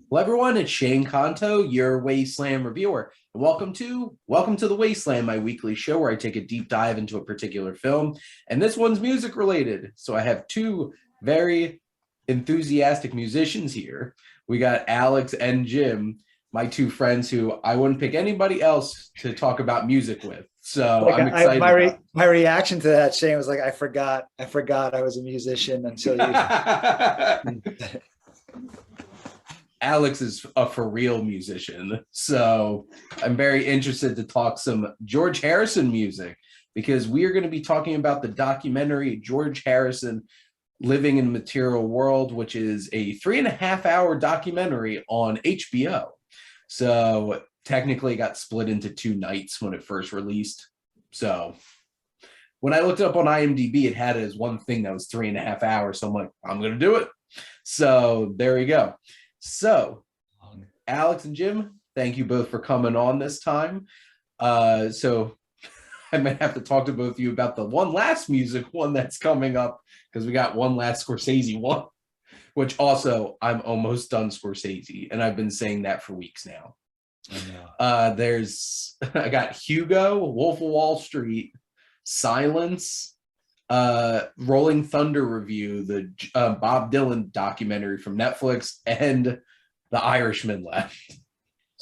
Hello, everyone. It's Shane Kanto, your Wasteland Reviewer. And welcome to the Wasteland, my weekly show where I take a deep dive into a particular film. And this one's music related. So I have two very enthusiastic musicians here. We got Alex and Jim, my two friends who I wouldn't pick anybody else to talk about music with. So Like I'm excited about my reaction to that, Shane, was like, I forgot I was a musician until you. it. Alex is a for real musician. So I'm very interested to talk some George Harrison music because we are going to be talking about the documentary George Harrison Living in a Material World, which is a 3.5 hour documentary on HBO. So technically it got split into two nights when it first released. So when I looked it up on IMDb, it had it as one thing that was 3.5 hours. So I'm like, I'm going to do it. So there we go. So, Alex and Jim, thank you both for coming on this time. So I might have to talk to both of you about the one last music one that's coming up because we got one last Scorsese one, which also I'm almost done Scorsese, and I've been saying that for weeks now. I got Hugo, Wolf of Wall Street, Silence, Rolling Thunder Review, the Bob Dylan documentary from Netflix, and The Irishman left.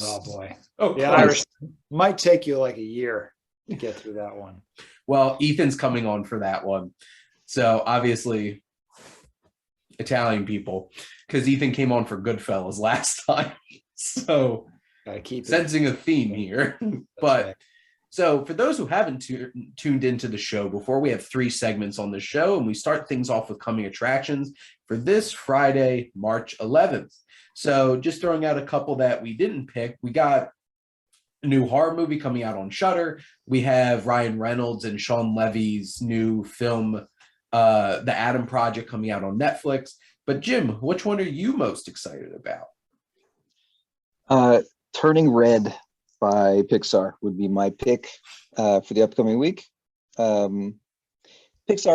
Oh boy. Oh, The Irish might take you like a year to get through that one. Well, Ethan's coming on for that one. So obviously Italian people, because Ethan came on for Goodfellas last time. So Gotta keep sensing a theme here. But right. So for those who haven't tuned into the show before, we have 3 segments on the show, and we start things off with coming attractions for this Friday, March 11th. So just throwing out a couple that we didn't pick, we got a new horror movie coming out on Shudder. We have Ryan Reynolds and Sean Levy's new film, The Adam Project, coming out on Netflix. But Jim, which one are you most excited about? Turning Red by Pixar would be my pick for the upcoming week. Pixar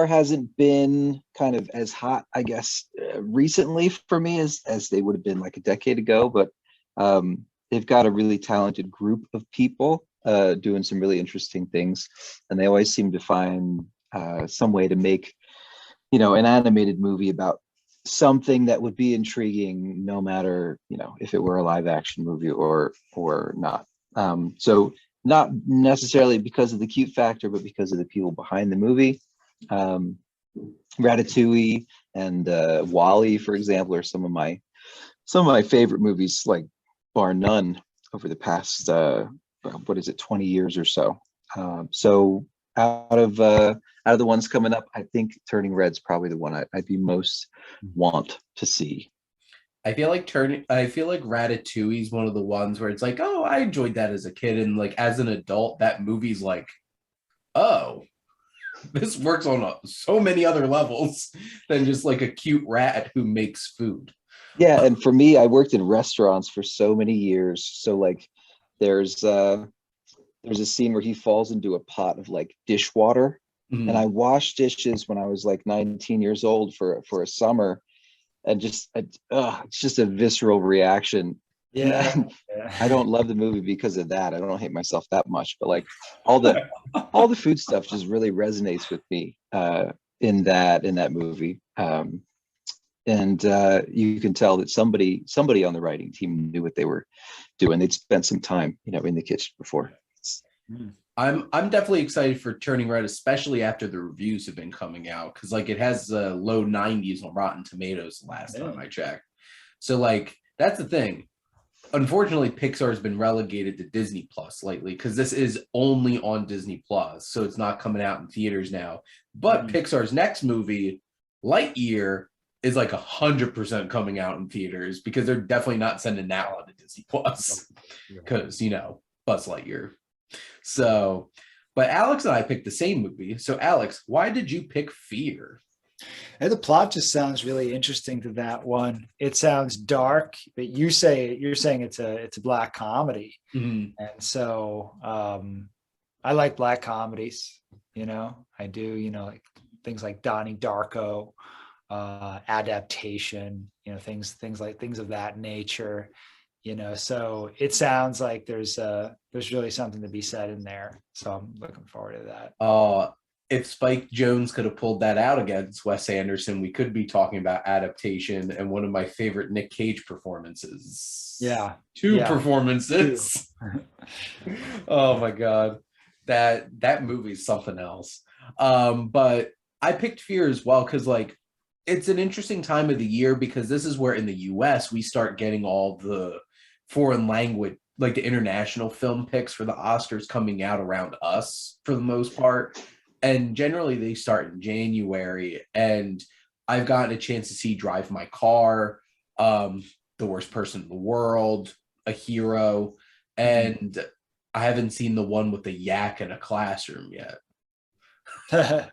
hasn't been kind of as hot, I guess, recently for me as they would have been like a decade ago, but they've got a really talented group of people doing some really interesting things, and they always seem to find some way to make, an animated movie about something that would be intriguing, no matter, if it were a live action movie or not. So not necessarily because of the cute factor, but because of the people behind the movie. Ratatouille and Wall-E, for example, are some of my favorite movies, like bar none, over the past 20 years or so. So out of the ones coming up, I think Turning Red's probably the one I'd be most want to see. I feel like Ratatouille is one of the ones where it's like, oh, I enjoyed that as a kid, and like as an adult, that movie's like, oh, this works on so many other levels than just like a cute rat who makes food. Yeah, and for me, I worked in restaurants for so many years. So like, there's a scene where he falls into a pot of like dishwater, and I washed dishes when I was like 19 years old for a summer. And it's just a visceral reaction. Yeah. I don't love the movie because of that. I don't hate myself that much, but like all the food stuff just really resonates with me in that movie. And you can tell that somebody on the writing team knew what they were doing. They'd spent some time, in the kitchen before. I'm definitely excited for Turning Red, especially after the reviews have been coming out, because like it has low 90s on Rotten Tomatoes the last time I checked. So like that's the thing. Unfortunately, Pixar has been relegated to Disney Plus lately because this is only on Disney Plus, so it's not coming out in theaters now. But Pixar's next movie, Lightyear, is like 100% coming out in theaters because they're definitely not sending that on to Disney Plus because Buzz Lightyear. So, but Alex and I picked the same movie. So, Alex, why did you pick Fear? And the plot just sounds really interesting to that one. It sounds dark, but you're saying it's a black comedy, and so I like black comedies. I do. Like things like Donnie Darko, Adaptation. things of that nature. So it sounds like there's really something to be said in there. So I'm looking forward to that. If Spike Jonze could have pulled that out against Wes Anderson, we could be talking about adaptation and one of my favorite Nick Cage performances. Yeah. Two performances. Oh my God. That movie's something else. But I picked Fear as well because like it's an interesting time of the year because this is where in the US we start getting all the foreign language, like the international film picks for the Oscars coming out around us for the most part. And generally they start in January. And I've gotten a chance to see Drive My Car, The Worst Person in the World, A Hero, and I haven't seen the one with the yak in a classroom yet.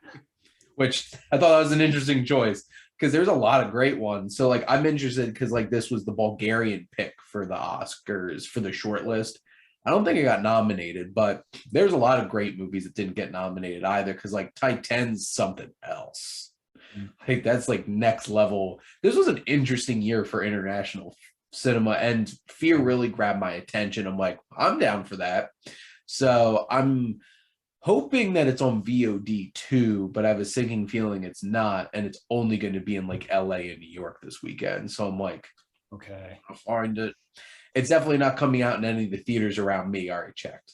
Which I thought that was an interesting choice because there's a lot of great ones. So like I'm interested because like this was the Bulgarian pick for the Oscars for the short list. I don't think it got nominated, but there's a lot of great movies that didn't get nominated either because like Titan's something else. I think that's like next level. This was an interesting year for international cinema, and Fear really grabbed my attention. I'm like, I'm down for that. So I'm hoping that it's on VOD too, but I have a sinking feeling it's not, and it's only going to be in like LA and New York this weekend. So I'm like, okay, I'll find it. It's definitely not coming out in any of the theaters around me. I already checked.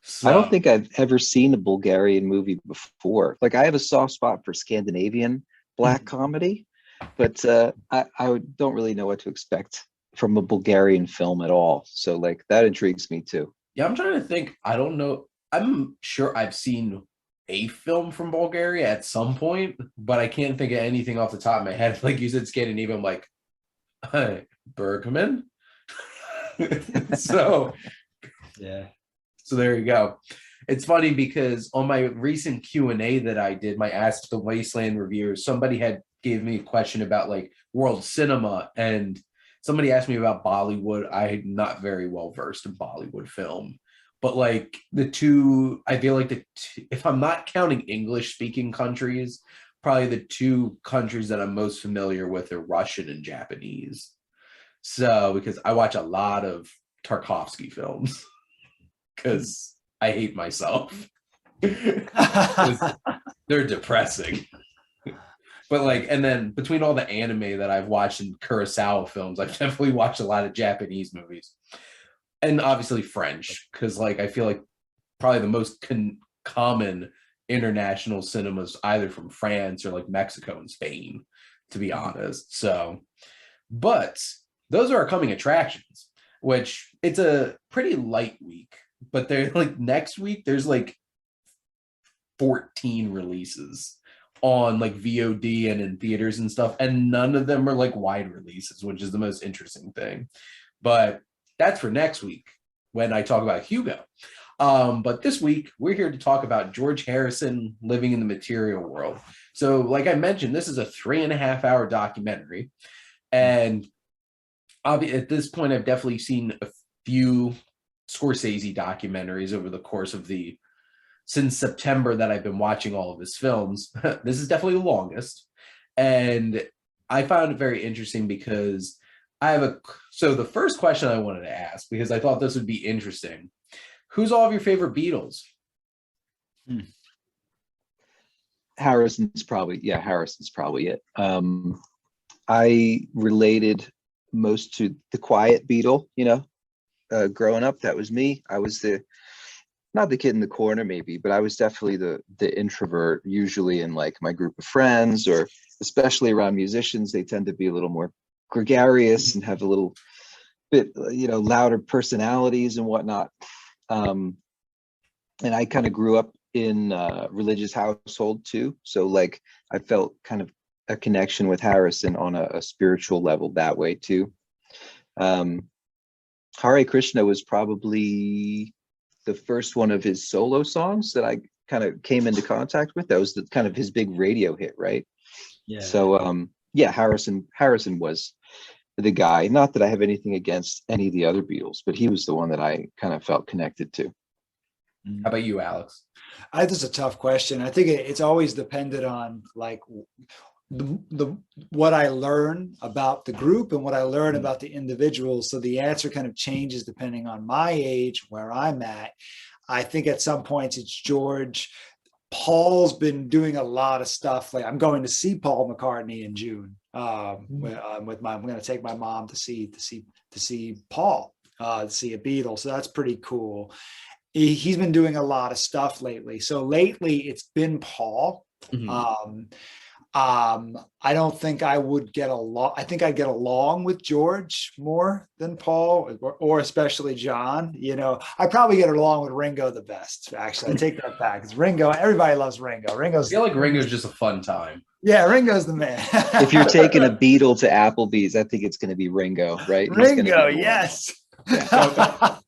So, I don't think I've ever seen a Bulgarian movie before. Like I have a soft spot for Scandinavian black comedy, but I don't really know what to expect from a Bulgarian film at all. So like that intrigues me too. Yeah, I'm trying to think. I don't know. I'm sure I've seen a film from Bulgaria at some point, but I can't think of anything off the top of my head. Like you said, Scandinavian, I'm like, hey, Bergman. So yeah. So there you go. It's funny because on my recent Q&A that I did, my Ask the Wasteland Reviewer, somebody had gave me a question about like world cinema, and somebody asked me about Bollywood. I'm not very well versed in Bollywood film, but like the two, I feel like if I'm not counting English speaking countries, probably the two countries that I'm most familiar with are Russian and Japanese. So because I watch a lot of Tarkovsky films because I hate myself. They're depressing. But like, and then between all the anime that I've watched in Kurosawa films, I've definitely watched a lot of Japanese movies. And obviously French, because like I feel like probably the most common international cinemas either from France or like Mexico and Spain, to be honest. So, but those are our coming attractions, which it's a pretty light week. But they're like next week, there's like 14 releases on like VOD and in theaters and stuff. And none of them are like wide releases, which is the most interesting thing. But that's for next week when I talk about Hugo. But this week, we're here to talk about George Harrison living in the material world. So like I mentioned, this is a 3.5-hour documentary. And at this point, I've definitely seen a few Scorsese documentaries over the course of since September that I've been watching all of his films. This is definitely the longest. And I found it very interesting because so the first question I wanted to ask, because I thought this would be interesting. Who's all of your favorite Beatles? Harrison's probably it. I related most to the quiet Beatle, growing up. That was me. I was not the kid in the corner maybe, but I was definitely the introvert, usually in like my group of friends, or especially around musicians. They tend to be a little more gregarious and have a little bit, louder personalities and whatnot. And I kind of grew up in a religious household too. So like I felt kind of a connection with Harrison on a spiritual level that way too. Hare Krishna was probably the first one of his solo songs that I kind of came into contact with. That was the kind of his big radio hit, right? Yeah. So Harrison was the guy. Not that I have anything against any of the other Beatles, but he was the one that I kind of felt connected to. How about you, Alex? That's a tough question. I think it's always depended on like the what I learn about the group and what I learn about the individuals. So the answer kind of changes depending on my age, where I'm at. I think at some points it's George. Paul's been doing a lot of stuff. Like I'm going to see Paul McCartney in June. I'm going to take my mom to see Paul, to see a Beatle. So that's pretty cool. He's been doing a lot of stuff lately. So lately it's been Paul. I don't think I would get along. I think I'd get along with George more than Paul, or especially John. You know, I probably get along with Ringo the best. Actually, I take that back. It's Ringo. Everybody loves Ringo. I feel like Ringo's just a fun time. Yeah, Ringo's the man. If you're taking a Beatle to Applebee's, I think it's going to be Ringo, right? Ringo, yes. Yeah.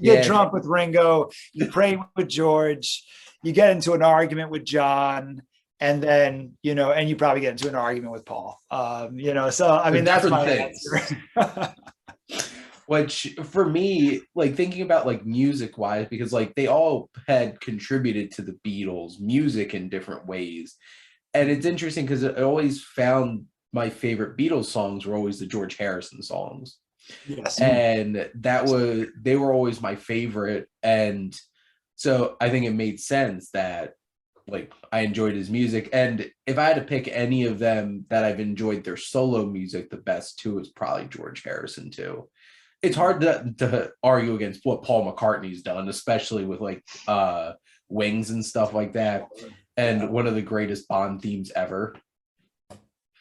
You get drunk with Ringo. You pray with George. You get into an argument with John. And then, you know, and you probably get into an argument with Paul, you know, so, I mean, that's my answer. Which for me, like thinking about like music wise, because like they all had contributed to the Beatles music in different ways. And it's interesting because I always found my favorite Beatles songs were always the George Harrison songs. Yes. And they were always my favorite. And so I think it made sense that like I enjoyed his music. And if I had to pick any of them that I've enjoyed their solo music the best too, is probably George Harrison too. It's hard to argue against what Paul McCartney's done, especially with like Wings and stuff like that. And one of the greatest Bond themes ever.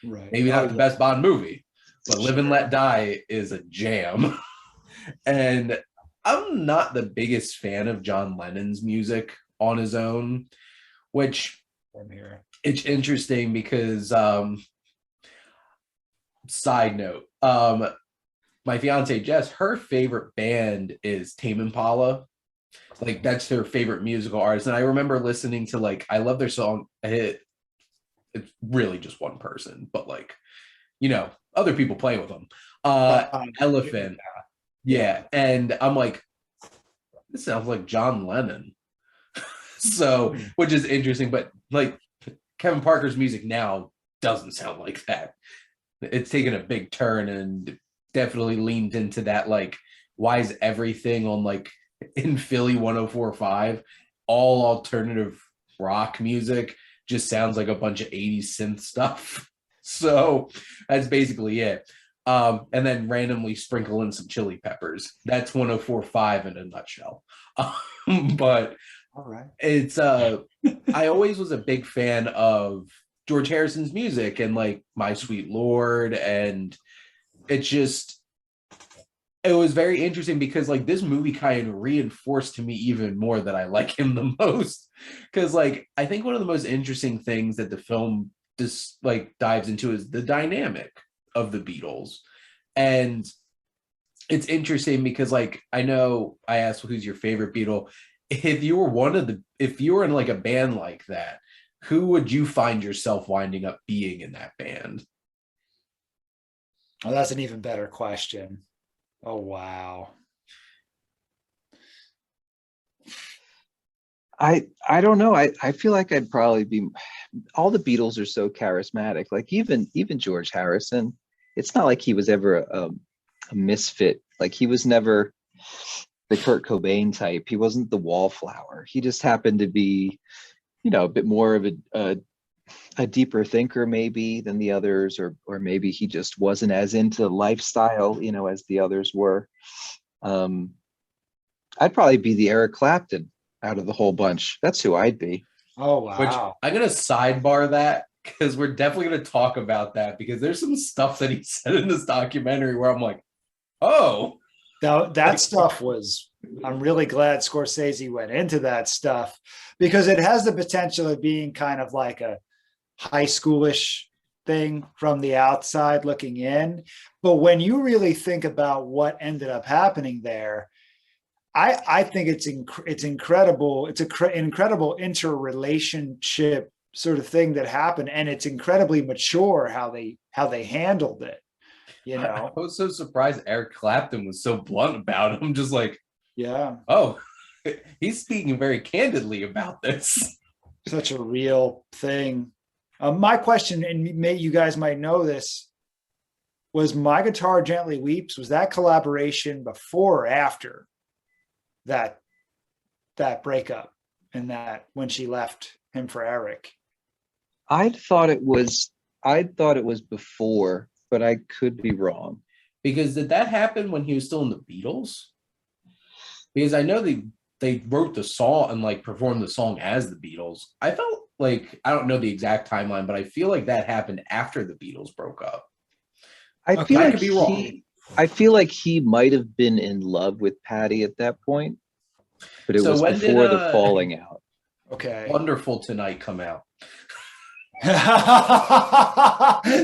Right. Maybe not the best Bond movie, but Live and Let Die is a jam. And I'm not the biggest fan of John Lennon's music on his own, which it's interesting because side note, my fiance Jess, her favorite band is Tame Impala. Like that's their favorite musical artist. And I remember listening to like, I love their song. It's really just one person, but like, you know, other people play with them. Elephant. Yeah. And I'm like, this sounds like John Lennon. So, which is interesting, but like Kevin Parker's music now doesn't sound like that. It's taken a big turn and definitely leaned into that. Like, why is everything on like in Philly 104.5 all alternative rock music just sounds like a bunch of 80s synth stuff? So that's basically it. And then randomly sprinkle in some Chili Peppers. That's 104.5 in a nutshell. But all right. It's I always was a big fan of George Harrison's music and like My Sweet Lord, and it was very interesting because like this movie kind of reinforced to me even more that I like him the most, because like I think one of the most interesting things that the film just like dives into is the dynamic of the Beatles. And it's interesting because like I know I asked who's your favorite Beatle. If you were in like a band like that, who would you find yourself winding up being in that band? Oh, that's an even better question. Oh, wow. I don't know. I feel like I'd probably be, all the Beatles are so charismatic. Like even George Harrison, it's not like he was ever a misfit. Like he was never the Kurt Cobain type. He wasn't the wallflower. He just happened to be, you know, a bit more of a deeper thinker maybe than the others, or maybe he just wasn't as into lifestyle, you know, as the others were. I'd probably be the Eric Clapton out of the whole bunch. That's who I'd be. Oh, wow. Which I'm going to sidebar that because we're definitely going to talk about that, because there's some stuff that he said in this documentary where I'm like, oh. Now, that stuff was, I'm really glad Scorsese went into that stuff, because it has the potential of being kind of like a high schoolish thing from the outside looking in. But when you really think about what ended up happening there, I think it's incredible. It's an incredible interrelationship sort of thing that happened, and it's incredibly mature how they handled it. You know, I was so surprised Eric Clapton was so blunt about it. I'm just like, yeah. Oh, he's speaking very candidly about this. Such a real thing. My question, and you guys might know this, was My Guitar Gently Weeps, was that collaboration before or after that breakup and that when she left him for Eric? I thought it was before, but I could be wrong. Because did that happen when he was still in the Beatles? Because I know they wrote the song and like performed the song as the Beatles. I felt like, I don't know the exact timeline, but I feel like that happened after the Beatles broke up. I feel I like could be wrong. I feel like he might have been in love with Patty at that point, but it So was when before did the falling out. Okay. Wonderful Tonight come out?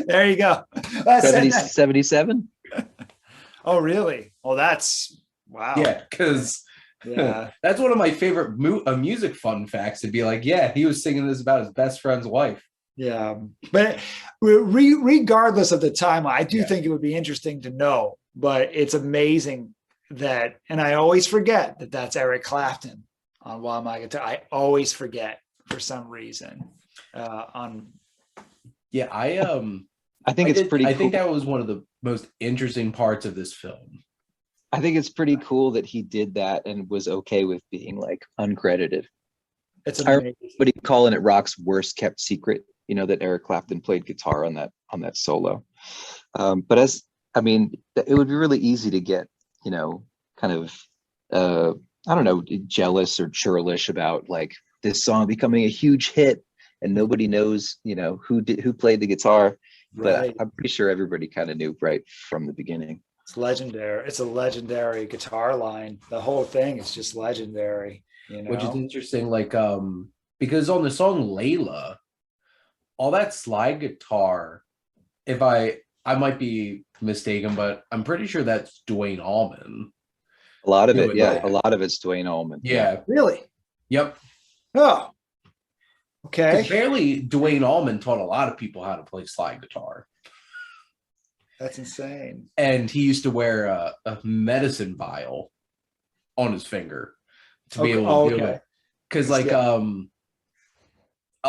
There you go. 77? Oh, really? Oh, that's wow. Yeah, because Yeah. that's one of my favorite music fun facts, to be like, yeah, he was singing this about his best friend's wife. Yeah. But regardless of the time, I do Yeah. think it would be interesting to know. But it's amazing that, and I always forget that that's Eric Clapton on While My Guitar. I always forget for some reason. Yeah, I think it's pretty cool. I think that was one of the most interesting parts of this film. I think it's pretty cool that he did that and was okay with being like uncredited. It's I amazing. remember somebody calling it rock's worst kept secret, that Eric Clapton played guitar on that solo. But it would be really easy to get, kind of, I don't know, jealous or churlish about like this song becoming a huge hit and nobody knows, who played the guitar. Right. But I'm pretty sure everybody kind of knew right from the beginning. It's legendary. It's a legendary guitar line. The whole thing is just legendary, Which is interesting, like because on the song Layla, all that slide guitar, if I might be mistaken, but I'm pretty sure that's Duane Allman. A lot of it, Doing yeah. that. A lot of it's Duane Allman. Yeah. Really? Yep. Oh, 'Cause okay. apparently Duane Allman taught a lot of people how to play slide guitar. That's insane. And he used to wear a medicine vial on his finger to be able to do it. Because like a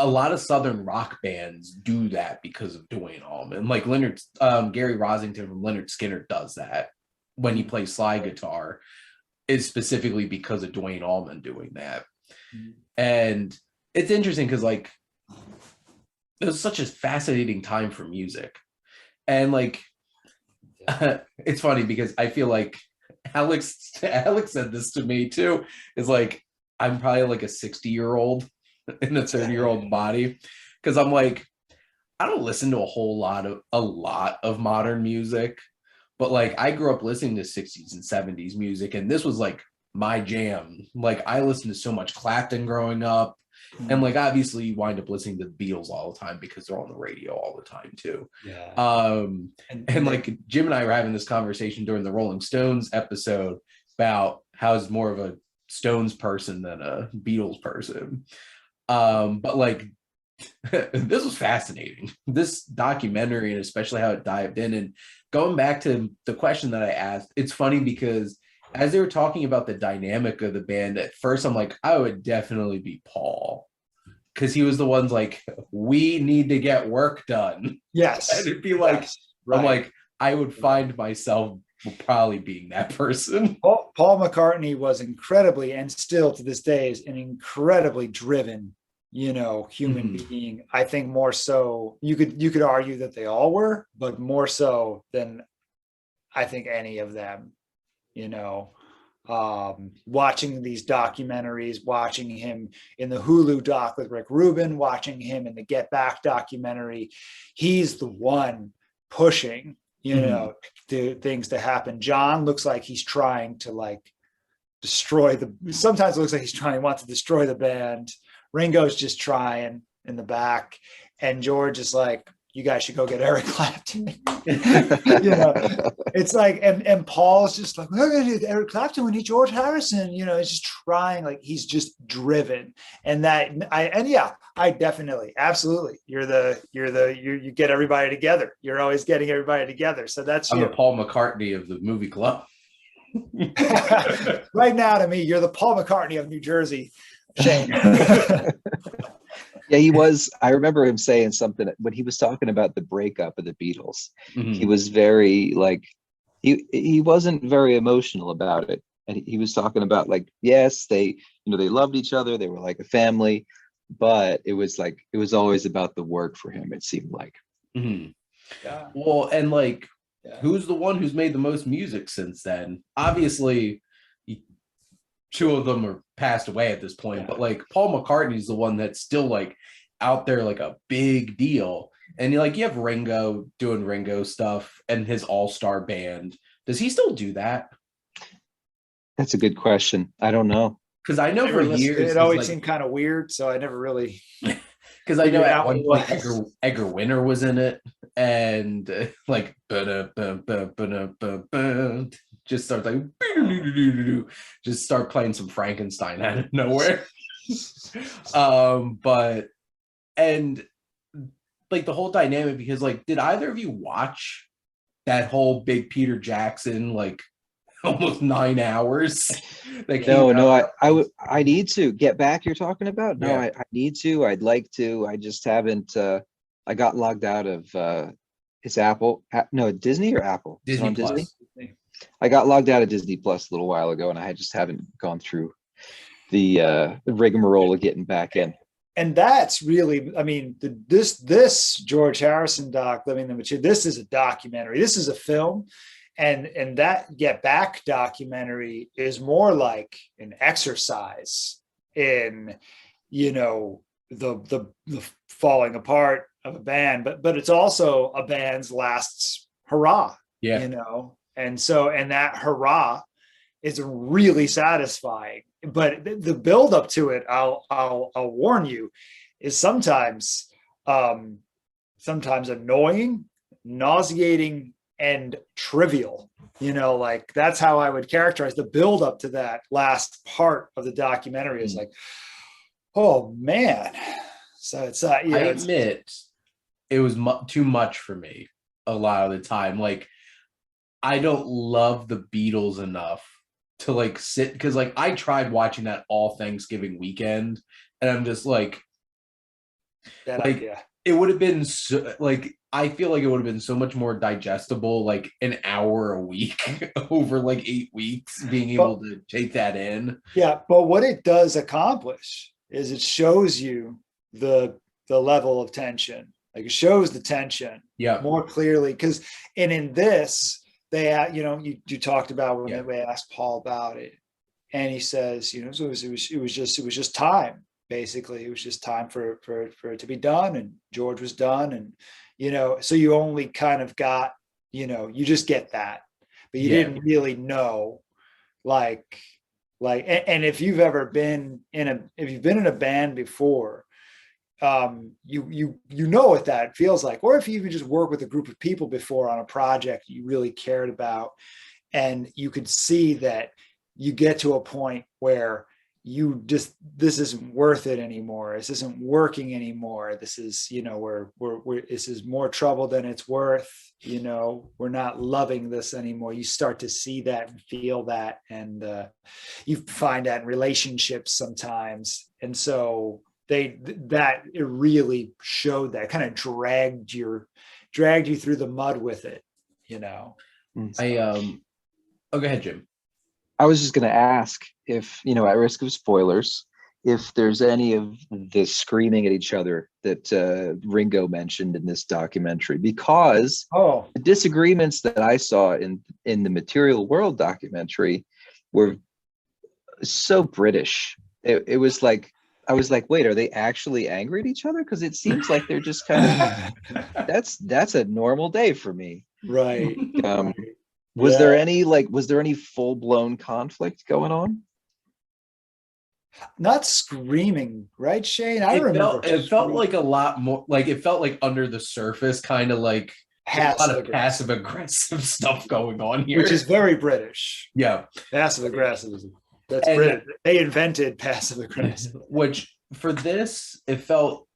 lot of Southern rock bands do that because of Duane Allman. Like Gary Rosington from Leonard Skinner does that when he plays slide guitar, is specifically because of Duane Allman doing that. Mm-hmm. And it's interesting because like it was such a fascinating time for music. And like it's funny because I feel like Alex said this to me too, is like I'm probably like a 60-year-old in a 30-year-old body, because I'm like, I don't listen to a lot of modern music, but like I grew up listening to 60s and 70s music, and this was like my jam. Like I listened to so much Clapton growing up. And like obviously you wind up listening to the Beatles all the time because they're on the radio all the time too. Yeah. And like Jim and I were having this conversation during the Rolling Stones episode about how he's more of a Stones person than a Beatles person. But like this was fascinating, this documentary, and especially how it dived in. And going back to the question that I asked, it's funny because as they were talking about the dynamic of the band, at first I'm like, I would definitely be Paul, because he was the one's like, we need to get work done. Yes. And it'd be like, yes. Right. I'm like, I would find myself probably being that person. Paul McCartney was incredibly, and still to this day is an incredibly driven, human being. I think more so, you could argue that they all were, but more so than I think any of them. Watching these documentaries, watching him in the Hulu doc with Rick Rubin, watching him in the Get Back documentary, he's the one pushing, things to happen. John looks like he's trying to like sometimes it looks like he's wants to destroy the band. Ringo's just trying in the back, and George is like, you guys should go get Eric Clapton. It's like, and Paul's just like, we're going to do Eric Clapton, we need George Harrison. He's just trying, like he's just driven. And I definitely, absolutely. You get everybody together. You're always getting everybody together. So that's I'm the Paul McCartney of the movie club. Right now, to me, you're the Paul McCartney of New Jersey, Shane. Yeah, he was. I remember him saying something when he was talking about the breakup of the Beatles. He Mhm. was very like he wasn't very emotional about it. And he was talking about like, yes, they loved each other, they were like a family, but it was like it was always about the work for him, it seemed like. Mhm. Yeah. Well, and like, Yeah. who's the one who's made the most music since then? Obviously, two of them are passed away at this point, but like Paul McCartney's the one that's still like out there like a big deal. And you have Ringo doing Ringo stuff and his all-star band. Does he still do that? That's a good question. I don't know. Because I know for Never listened. years It he's always like, seemed kind of weird, so I never really because I know figured at out what one it point was. Edgar Winter was in it, and like just start like just start playing some Frankenstein out of nowhere. But and like the whole dynamic, because like, did either of you watch that whole big Peter Jackson like almost 9 hours that came No, no, out? I need to get back you're talking about. No, Yeah, I need to. I'd like to. I just haven't I got logged out of it's Apple. No, Disney or Apple? Is it Disney on Disney? Plus. I got logged out of Disney Plus a little while ago, and I just haven't gone through the rigmarole of getting back in. And that's really, I mean, this George Harrison doc, Living the Mature, this is a documentary. This is a film, and that Get Back documentary is more like an exercise in, the falling apart of a band, but it's also a band's last hurrah, Yeah. and that hurrah is really satisfying. But the build up to it, I'll warn you, is sometimes annoying, nauseating, and trivial. Like that's how I would characterize the build up to that last part of the documentary. Is like, oh man. So it's I admit it was too much for me a lot of the time. Like, I don't love the Beatles enough to like sit, because like I tried watching that all Thanksgiving weekend, and I'm just like bad like idea. it would have been so, like, I feel like it would have been so much more digestible, like an hour a week over like 8 weeks, being able But to take that in. yeah, but what it does accomplish is it shows you the level of tension. Like it shows the tension Yeah. more clearly, because in this they you talked about when Yeah. they asked Paul about it, and he says, so it was just time. Basically, it was just time for it to be done, and George was done, and so you only kind of got, you just get that, but you Yeah. didn't really know, like and if you've ever been if you've been in a band before, you know what that feels like, or if you even just work with a group of people before on a project you really cared about, and you could see that you get to a point where this isn't worth it anymore, this isn't working anymore, this is, we're this is more trouble than it's worth, we're not loving this anymore. You start to see that and feel that, and you find that in relationships sometimes. And so it really showed that, kind of dragged you through the mud with it, I so. Oh, go ahead, Jim. I was just going to ask if, at risk of spoilers, if there's any of the screaming at each other that Ringo mentioned in this documentary, because Oh, the disagreements that I saw in the Material World documentary were so British. It was like, I was like, wait, are they actually angry at each other? Because it seems like they're just kind of, that's a normal day for me. right. Um, was Yeah. there any full-blown conflict going on? Not screaming, right, Shane? I remember It felt like a lot more, like it felt like under the surface, kind of like there's a lot passive of passive aggressive stuff going on here. which is very British. Yeah. Passive aggressivism. That's And British. They invented passive aggressive. which for this, it felt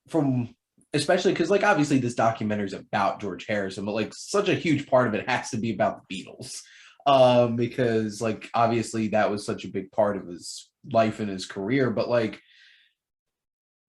from, especially because like obviously this documentary is about George Harrison, but like such a huge part of it has to be about the Beatles. Because like obviously that was such a big part of his life and his career, but like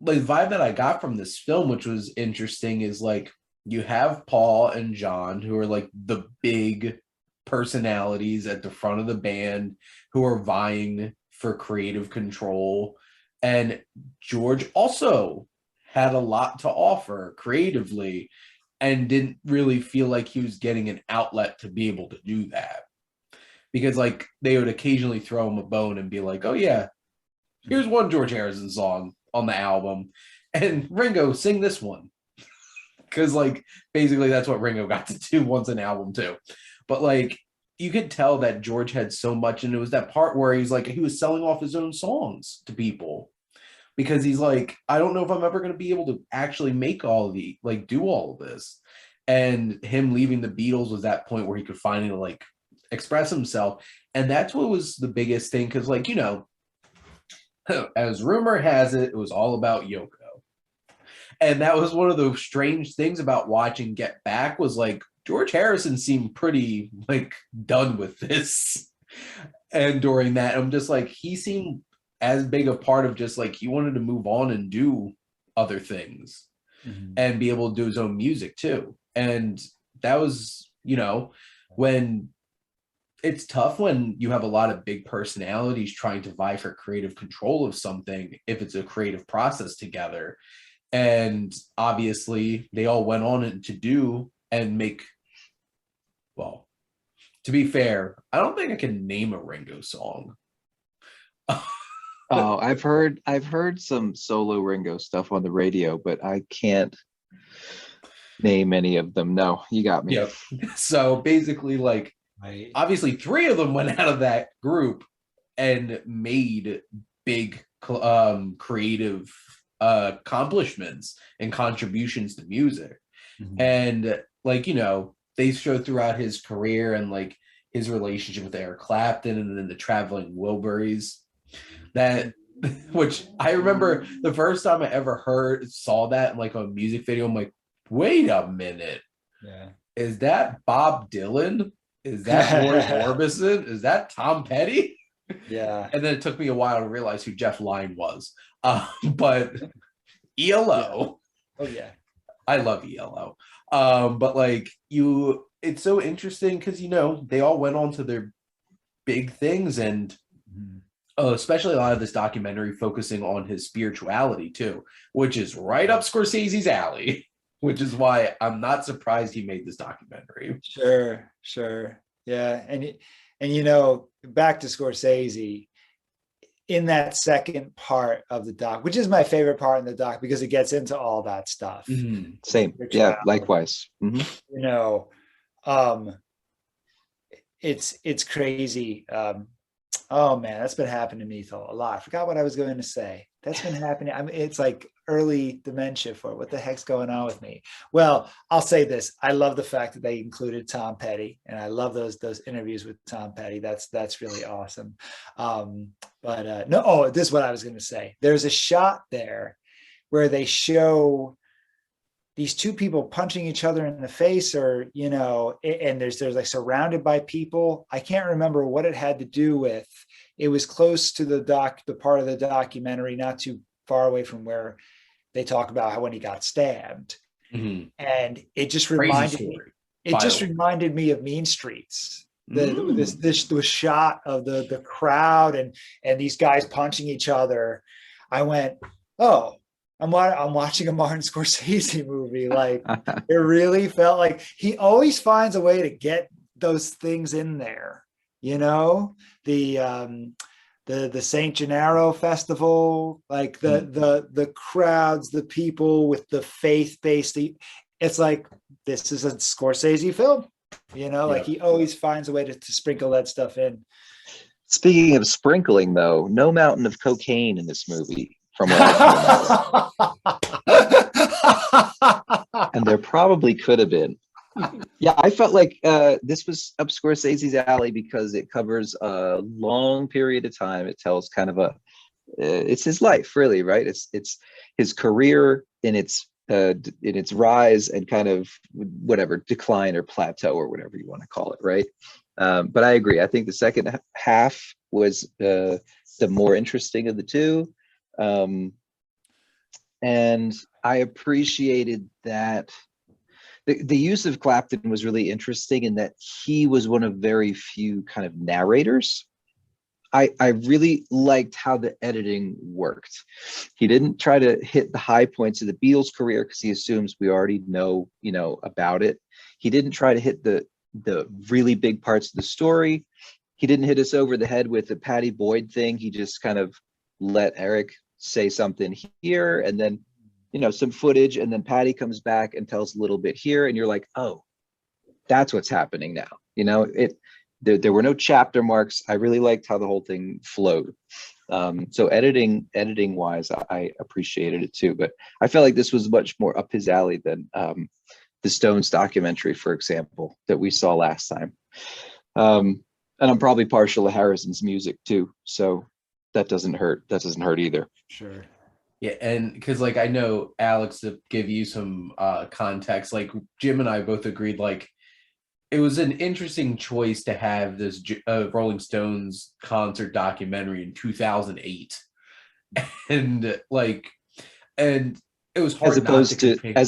the vibe that I got from this film, which was interesting, is like you have Paul and John, who are like the big personalities at the front of the band, who are vying for creative control. And George also had a lot to offer creatively and didn't really feel like he was getting an outlet to be able to do that. Because like they would occasionally throw him a bone and be like, oh yeah, here's one George Harrison song on the album, and Ringo, sing this one. Because like basically that's what Ringo got to do once an album too. But like you could tell that George had so much, and it was that part where he's like he was selling off his own songs to people because he's like, I don't know if I'm ever going to be able to actually make all of the like do all of this. And him leaving the Beatles was that point where he could finally like express himself. And that's what was the biggest thing, because like, you know, as rumor has it, it was all about Yoko. And that was one of the strange things about watching Get Back, was like George Harrison seemed pretty like done with this. And during that, I'm just like, he seemed as big a part of just like he wanted to move on and do other things and be able to do his own music too. And that was, you know, when it's tough when you have a lot of big personalities trying to vie for creative control of something, if it's a creative process together. And obviously they all went on to do and make, well, to be fair, I don't think I can name a Ringo song. Oh, I've heard some solo Ringo stuff on the radio, but I can't name any of them. No, you got me. Yep. So basically, like, Right. obviously 3 of them went out of that group and made big creative accomplishments and contributions to music. And like, you know, they show throughout his career and like his relationship with Eric Clapton and then the Traveling Wilburys, that which I remember the first time I ever saw that in like a music video, I'm like, wait a minute, is that Bob Dylan? Is that Roy Orbison? Is that Tom Petty? Yeah. And then it took me a while to realize who Jeff Lynne was. But ELO. Oh yeah. I love ELO. But like it's so interesting because, you know, they all went on to their big things, and especially a lot of this documentary focusing on his spirituality too, which is right up Scorsese's alley. Which is why I'm not surprised he made this documentary. Sure. Yeah. And you know, back to Scorsese, in that second part of the doc, which is my favorite part in the doc because it gets into all that stuff. Same. Yeah, likewise. You know, it's crazy. Oh man, that's been happening to me a lot. I forgot what I was going to say. That's been happening. I mean, it's like early dementia for what the heck's going on with me. Well, I'll say this. I love the fact that they included Tom Petty, and I love those interviews with Tom Petty. That's really awesome. This is what I was going to say. There's a shot there where they show these 2 people punching each other in the face, or, you know, and there's like surrounded by people. I can't remember what it had to do with. It was close to the part of the documentary, not too far away from where they talk about how when he got stabbed. And it just reminded me of Mean Streets. The shot of the crowd and these guys punching each other. I went, oh, I'm watching a Martin Scorsese movie. Like, it really felt like he always finds a way to get those things in there. You know, the St. Gennaro festival, like the crowds, the people with the faith-based. It's like, this is a Scorsese film. You know, like he always finds a way to sprinkle that stuff in. Speaking of sprinkling, though, no mountain of cocaine in this movie. From what I remember. And there probably could have been. Yeah, I felt like this was up Scorsese's alley because it covers a long period of time. It tells kind of it's his life, really, right? It's his career in its rise and kind of whatever decline or plateau or whatever you want to call it, right? But I agree. I think the second half was the more interesting of the 2. And I appreciated that the use of Clapton was really interesting in that he was one of very few kind of narrators. I really liked how the editing worked. He didn't try to hit the high points of the Beatles' career because he assumes we already know, about it. He didn't try to hit the really big parts of the story. He didn't hit us over the head with the Patty Boyd thing. He just kind of let Eric say something here, and then, some footage, and then Patty comes back and tells a little bit here, and you're like, oh, that's what's happening now. There were no chapter marks. I really liked how the whole thing flowed. So editing wise, I appreciated it too. But I felt like this was much more up his alley than the Stones documentary, for example, that we saw last time. And I'm probably partial to Harrison's music too, so that doesn't hurt. That doesn't hurt either. Sure. Yeah, and because I know, Alex, to give you some context, Jim and I both agreed it was an interesting choice to have this Rolling Stones concert documentary in 2008, and it was hard as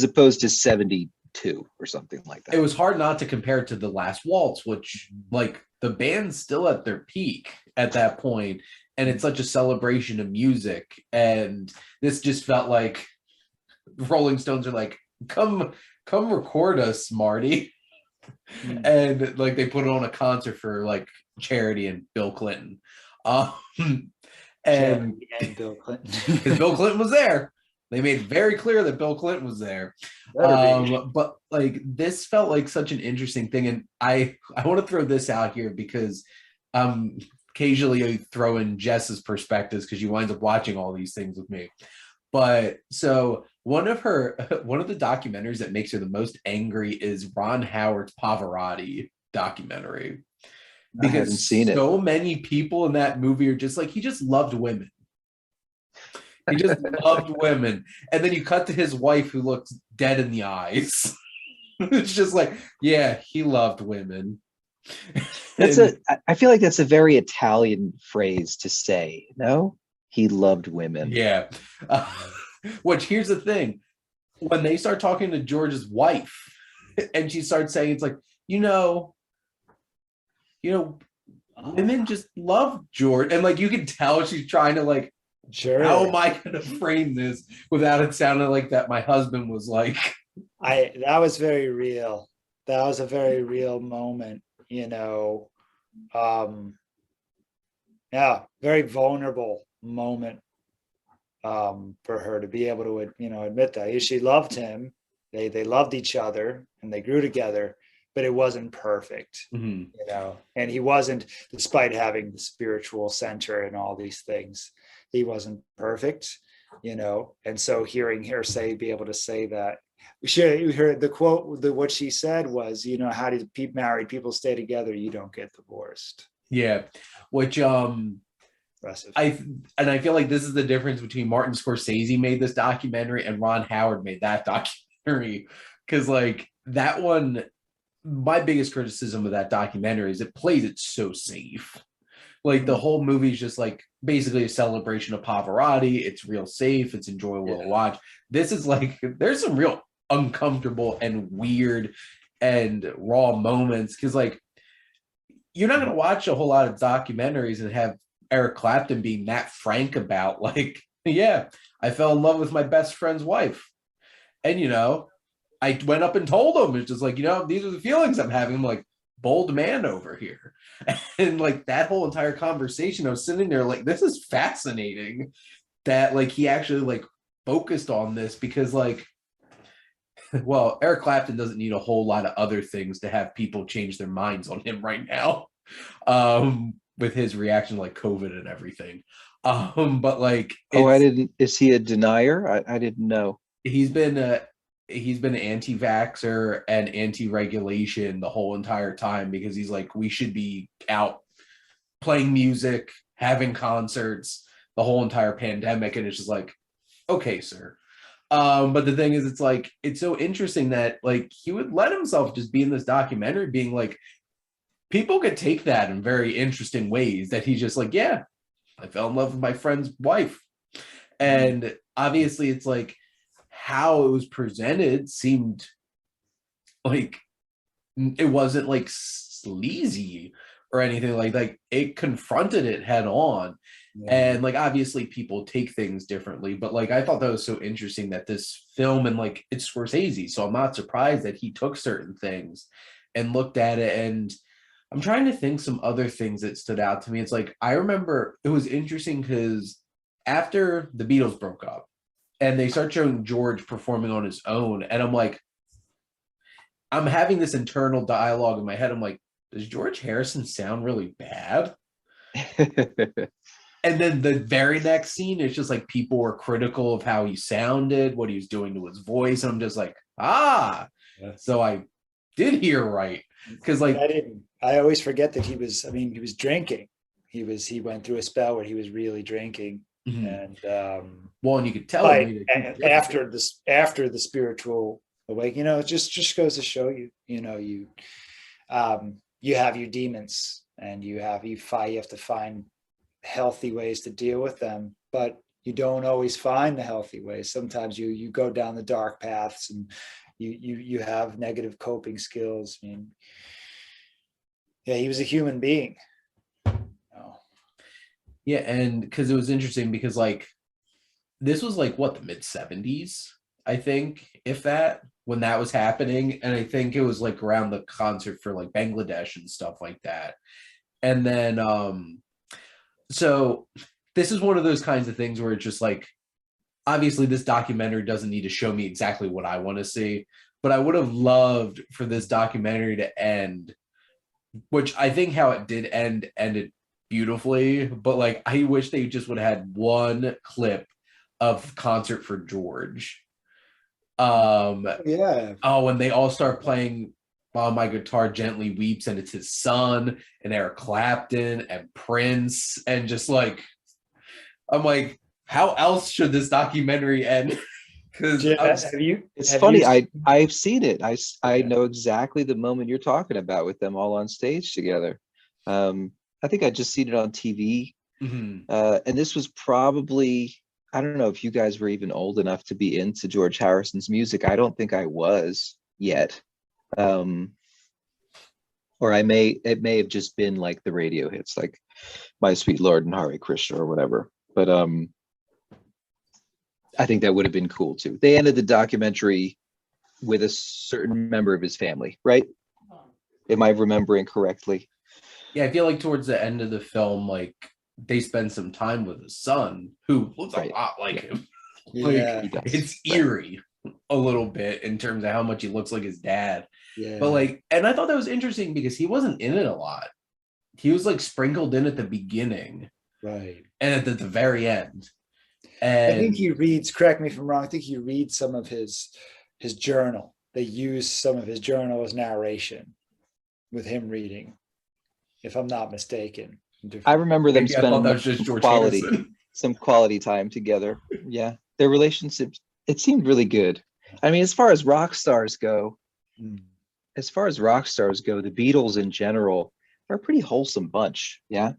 opposed to 72 or something like that. It was hard not to compare it to The Last Waltz, which the band's still at their peak at that point, and it's such a celebration of music, and this just felt like Rolling Stones are like, come record us, Marty. And they put on a concert for charity and Bill Clinton, and Bill Clinton, because Bill Clinton was there. They made it very clear that Bill Clinton was there. But this felt like such an interesting thing, and I want to throw this out here because occasionally I throw in Jess's perspectives because she winds up watching all these things with me. But so one of the documentaries that makes her the most angry is Ron Howard's Pavarotti documentary. Because I haven't seen it. So many people in that movie are just he just loved women. He just loved women. And then you cut to his wife who looks dead in the eyes. It's just yeah, he loved women. I feel like that's a very Italian phrase to say, no? He loved women. Yeah. Which, here's the thing. When they start talking to George's wife, and she starts saying, it's women just love George. And you can tell she's trying to sure, how am I going to frame this without it sounding like that my husband was that was very real. That was a very real moment, very vulnerable moment for her to be able to admit that she loved him. They loved each other and they grew together, but it wasn't perfect. Mm-hmm. And he wasn't, despite having the spiritual center and all these things, he wasn't perfect, and so hearing her be able to say that, you heard the quote, what she said was, how do married people stay together? You don't get divorced. Yeah, which impressive. I feel like this is the difference between Martin Scorsese made this documentary and Ron Howard made that documentary, because that one, my biggest criticism of that documentary is it plays it so safe. The whole movie is just basically a celebration of Pavarotti. It's real safe. It's enjoyable to watch. This is there's some real uncomfortable and weird and raw moments, because you're not going to watch a whole lot of documentaries and have Eric Clapton being that frank about yeah, I fell in love with my best friend's wife, and I went up and told him. It's just these are the feelings I'm having. I'm bold man over here. And that whole entire conversation, I was sitting there this is fascinating that he actually focused on this, because well, Eric Clapton doesn't need a whole lot of other things to have people change their minds on him right now, with his reaction COVID and everything. But is he a denier? I didn't know. He's been anti-vaxxer and anti-regulation the whole entire time, because he's we should be out playing music, having concerts the whole entire pandemic. And it's just okay, sir. But the thing is, it's so interesting that he would let himself just be in this documentary being people could take that in very interesting ways, that he's just yeah, I fell in love with my friend's wife. And obviously it's how it was presented seemed like it wasn't like sleazy or anything like it confronted it head on. And like obviously people take things differently, but like I thought that was so interesting that this film, and like it's Scorsese, so I'm not surprised that he took certain things and looked at it. And I'm trying to think some other things that stood out to me. It's like I remember it was interesting because after the Beatles broke up and they start showing George performing on his own, and I'm having this internal dialogue in my head. I'm like, does George Harrison sound really bad? And then the very next scene, it's just like people were critical of how he sounded, what he was doing to his voice. And I'm just like, so I did hear right. Because like I always forget that he was drinking. He went through a spell where he was really drinking. And and you could tell after the spiritual awakening, it just goes to show you, you have your demons, and you have to find healthy ways to deal with them, but you don't always find the healthy ways. Sometimes you go down the dark paths, and you have negative coping skills. I mean, yeah, he was a human being. Yeah, and because it was interesting because like this was like what, the mid-70s, I think, if that, when that was happening. And I think it was like around the concert for like Bangladesh and stuff like that. And then so this is one of those kinds of things where it's just like, obviously this documentary doesn't need to show me exactly what I want to see, but I would have loved for this documentary to end, which I think how it did ended beautifully, but like I wish they just would have had one clip of Concert for George. When they all start playing While My Guitar Gently Weeps, and it's his son and Eric Clapton and Prince, and just like I'm like, how else should this documentary end? Because it's funny. I've seen it. I know exactly the moment you're talking about with them all on stage together. I think I just seen it on TV. And this was probably, I don't know if you guys were even old enough to be into George Harrison's music. I don't think I was yet. Or it may have just been like the radio hits, like My Sweet Lord and Hare Krishna or whatever. But I think that would have been cool too. They ended the documentary with a certain member of his family, right? Am I remembering correctly? Yeah, I feel like towards the end of the film, like they spend some time with his son, who looks a lot like him. It's eerie a little bit in terms of how much he looks like his dad. But like, and I thought that was interesting because he wasn't in it a lot. He was like sprinkled in at the beginning, right, and at the very end. And I think he reads, correct me if I'm wrong, I think he reads some of his journal. They use some of his journal as narration with him reading, if I'm not mistaken. I remember them spending some quality time together. Yeah, their relationship, it seemed really good. I mean, as far as rock stars go, the Beatles in general are a pretty wholesome bunch. Yeah,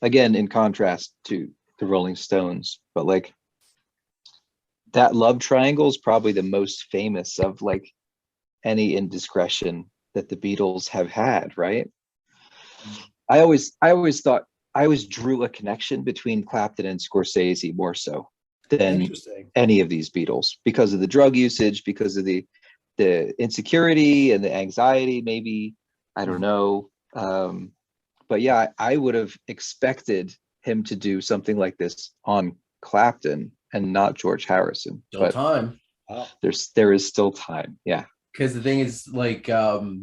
again, in contrast to the Rolling Stones, but like that love triangle is probably the most famous of like any indiscretion that the Beatles have had, right? I always drew a connection between Clapton and Scorsese more so than any of these Beatles, because of the drug usage, because of the insecurity and the anxiety, maybe, I don't know. But yeah, I would have expected him to do something like this on Clapton and not George Harrison. Time. There is still time. Yeah. Because the thing is, like,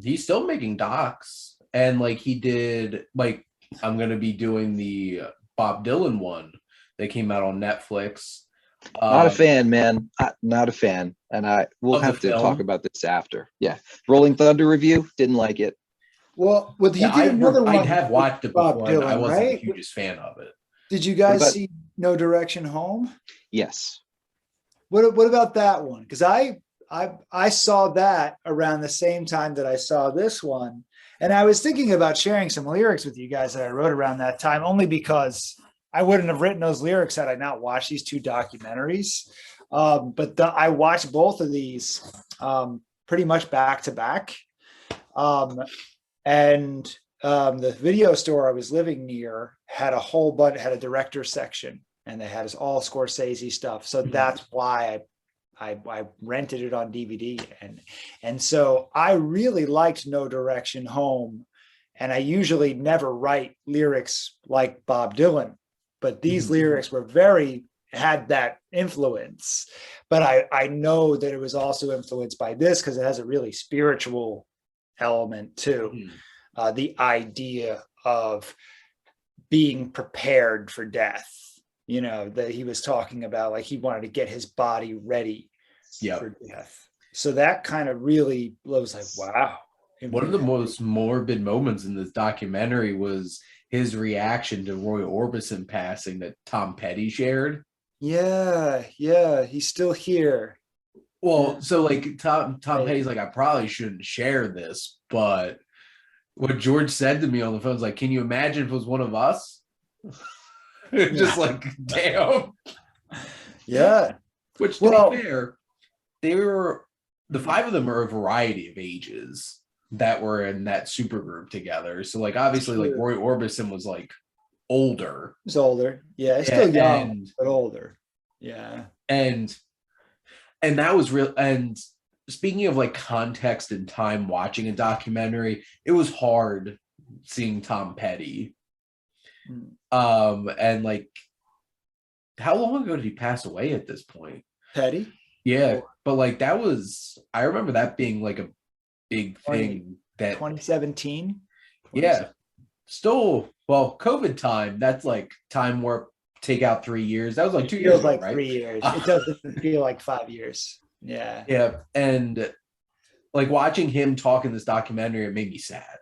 he's still making docs, and like he did, like, I'm gonna be doing the Bob Dylan one that came out on Netflix. Not a fan, man. Not a fan, and we'll have to talk about this after. Yeah, Rolling Thunder review, didn't like it. Well, he did another one. I have watched it before. Dylan, I wasn't right? the hugest fan of it. Did you guys see No Direction Home? Yes. What about that one? Because I saw that around the same time that I saw this one, and I was thinking about sharing some lyrics with you guys that I wrote around that time, only because I wouldn't have written those lyrics had I not watched these two documentaries. I watched both of these pretty much back to back. And the video store I was living near had a whole bunch, had a director section, and they had all Scorsese stuff. So that's why I rented it on DVD. And so I really liked No Direction Home. And I usually never write lyrics like Bob Dylan, but these lyrics were had that influence. But I know that it was also influenced by this because it has a really spiritual element too. The idea of being prepared for death, that he was talking about, like he wanted to get his body ready for death. So that kind of really was like, wow. One of the most morbid moments in this documentary was his reaction to Roy Orbison passing that Tom Petty shared. Yeah, he's still here. Well, so like Tom Petty's like, I probably shouldn't share this, but what George said to me on the phone is like, can you imagine if it was one of us? Just like, damn. Yeah. Which, to be fair, the five of them are a variety of ages that were in that super group together. So like, obviously, like Roy Orbison was like older. He's older. Yeah, still young, but older. Yeah. And that was real. And speaking of like context and time watching a documentary, it was hard seeing Tom Petty. And like, how long ago did he pass away at this point? Petty? Yeah, but like I remember that being like a big thing. That 2017. Yeah, still, well, COVID time. That's like time warp. Take out 3 years. That was like 2 years. Feels like right? 3 years. It doesn't feel like 5 years. Yeah. Yeah, and like watching him talk in this documentary, it made me sad.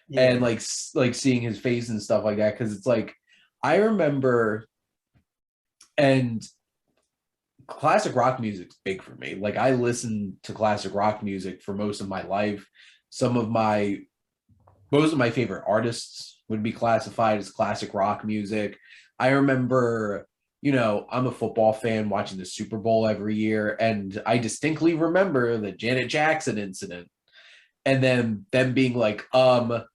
Yeah. And like seeing his face and stuff like that, because it's like I remember, and classic rock music's big for me. Like I listened to classic rock music for most of my life. Most of my favorite artists would be classified as classic rock music. I remember, I'm a football fan watching the Super Bowl every year, and I distinctly remember the Janet Jackson incident, and then them being like, no,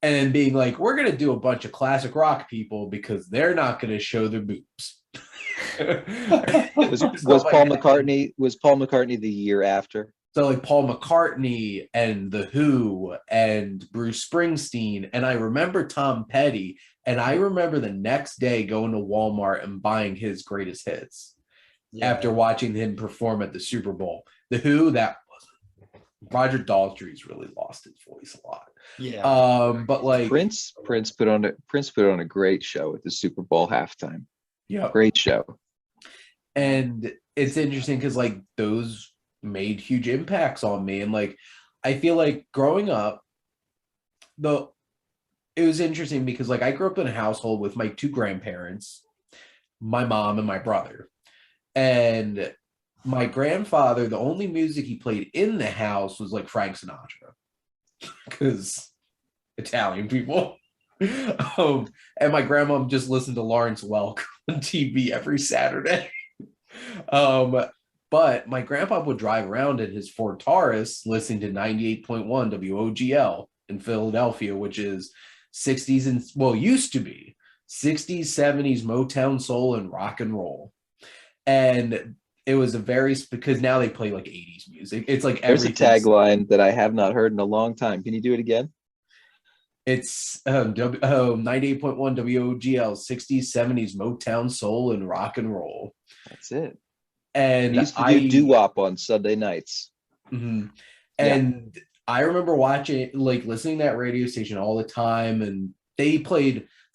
and then being like, we're gonna do a bunch of classic rock people because they're not gonna show their boobs. was Paul McCartney the year after? So like Paul McCartney and The Who and Bruce Springsteen. And I remember Tom Petty. And I remember the next day going to Walmart and buying his greatest hits after watching him perform at the Super Bowl. The Who, that was Roger Daltrey's really lost his voice a lot. Yeah. But like Prince put on a great show at the Super Bowl halftime. Yeah. Great show. And it's interesting because like those made huge impacts on me. And like I feel like growing up, it was interesting because like I grew up in a household with my two grandparents, my mom and my brother. And my grandfather, the only music he played in the house was like Frank Sinatra, because Italian people. And my grandma just listened to Lawrence Welk on TV every Saturday. But my grandpa would drive around in his Ford Taurus listening to 98.1 WOGL in Philadelphia, which is 60s and, well, used to be 60s, 70s Motown soul and rock and roll. And it was because now they play like 80s music. It's like there's a tagline that I have not heard in a long time. Can you do it again? It's 98.1 WOGL, 60s, 70s Motown soul and rock and roll. That's it. And we used to do doo-wop on Sunday nights. Mm-hmm. And I remember listening to that radio station all the time, and they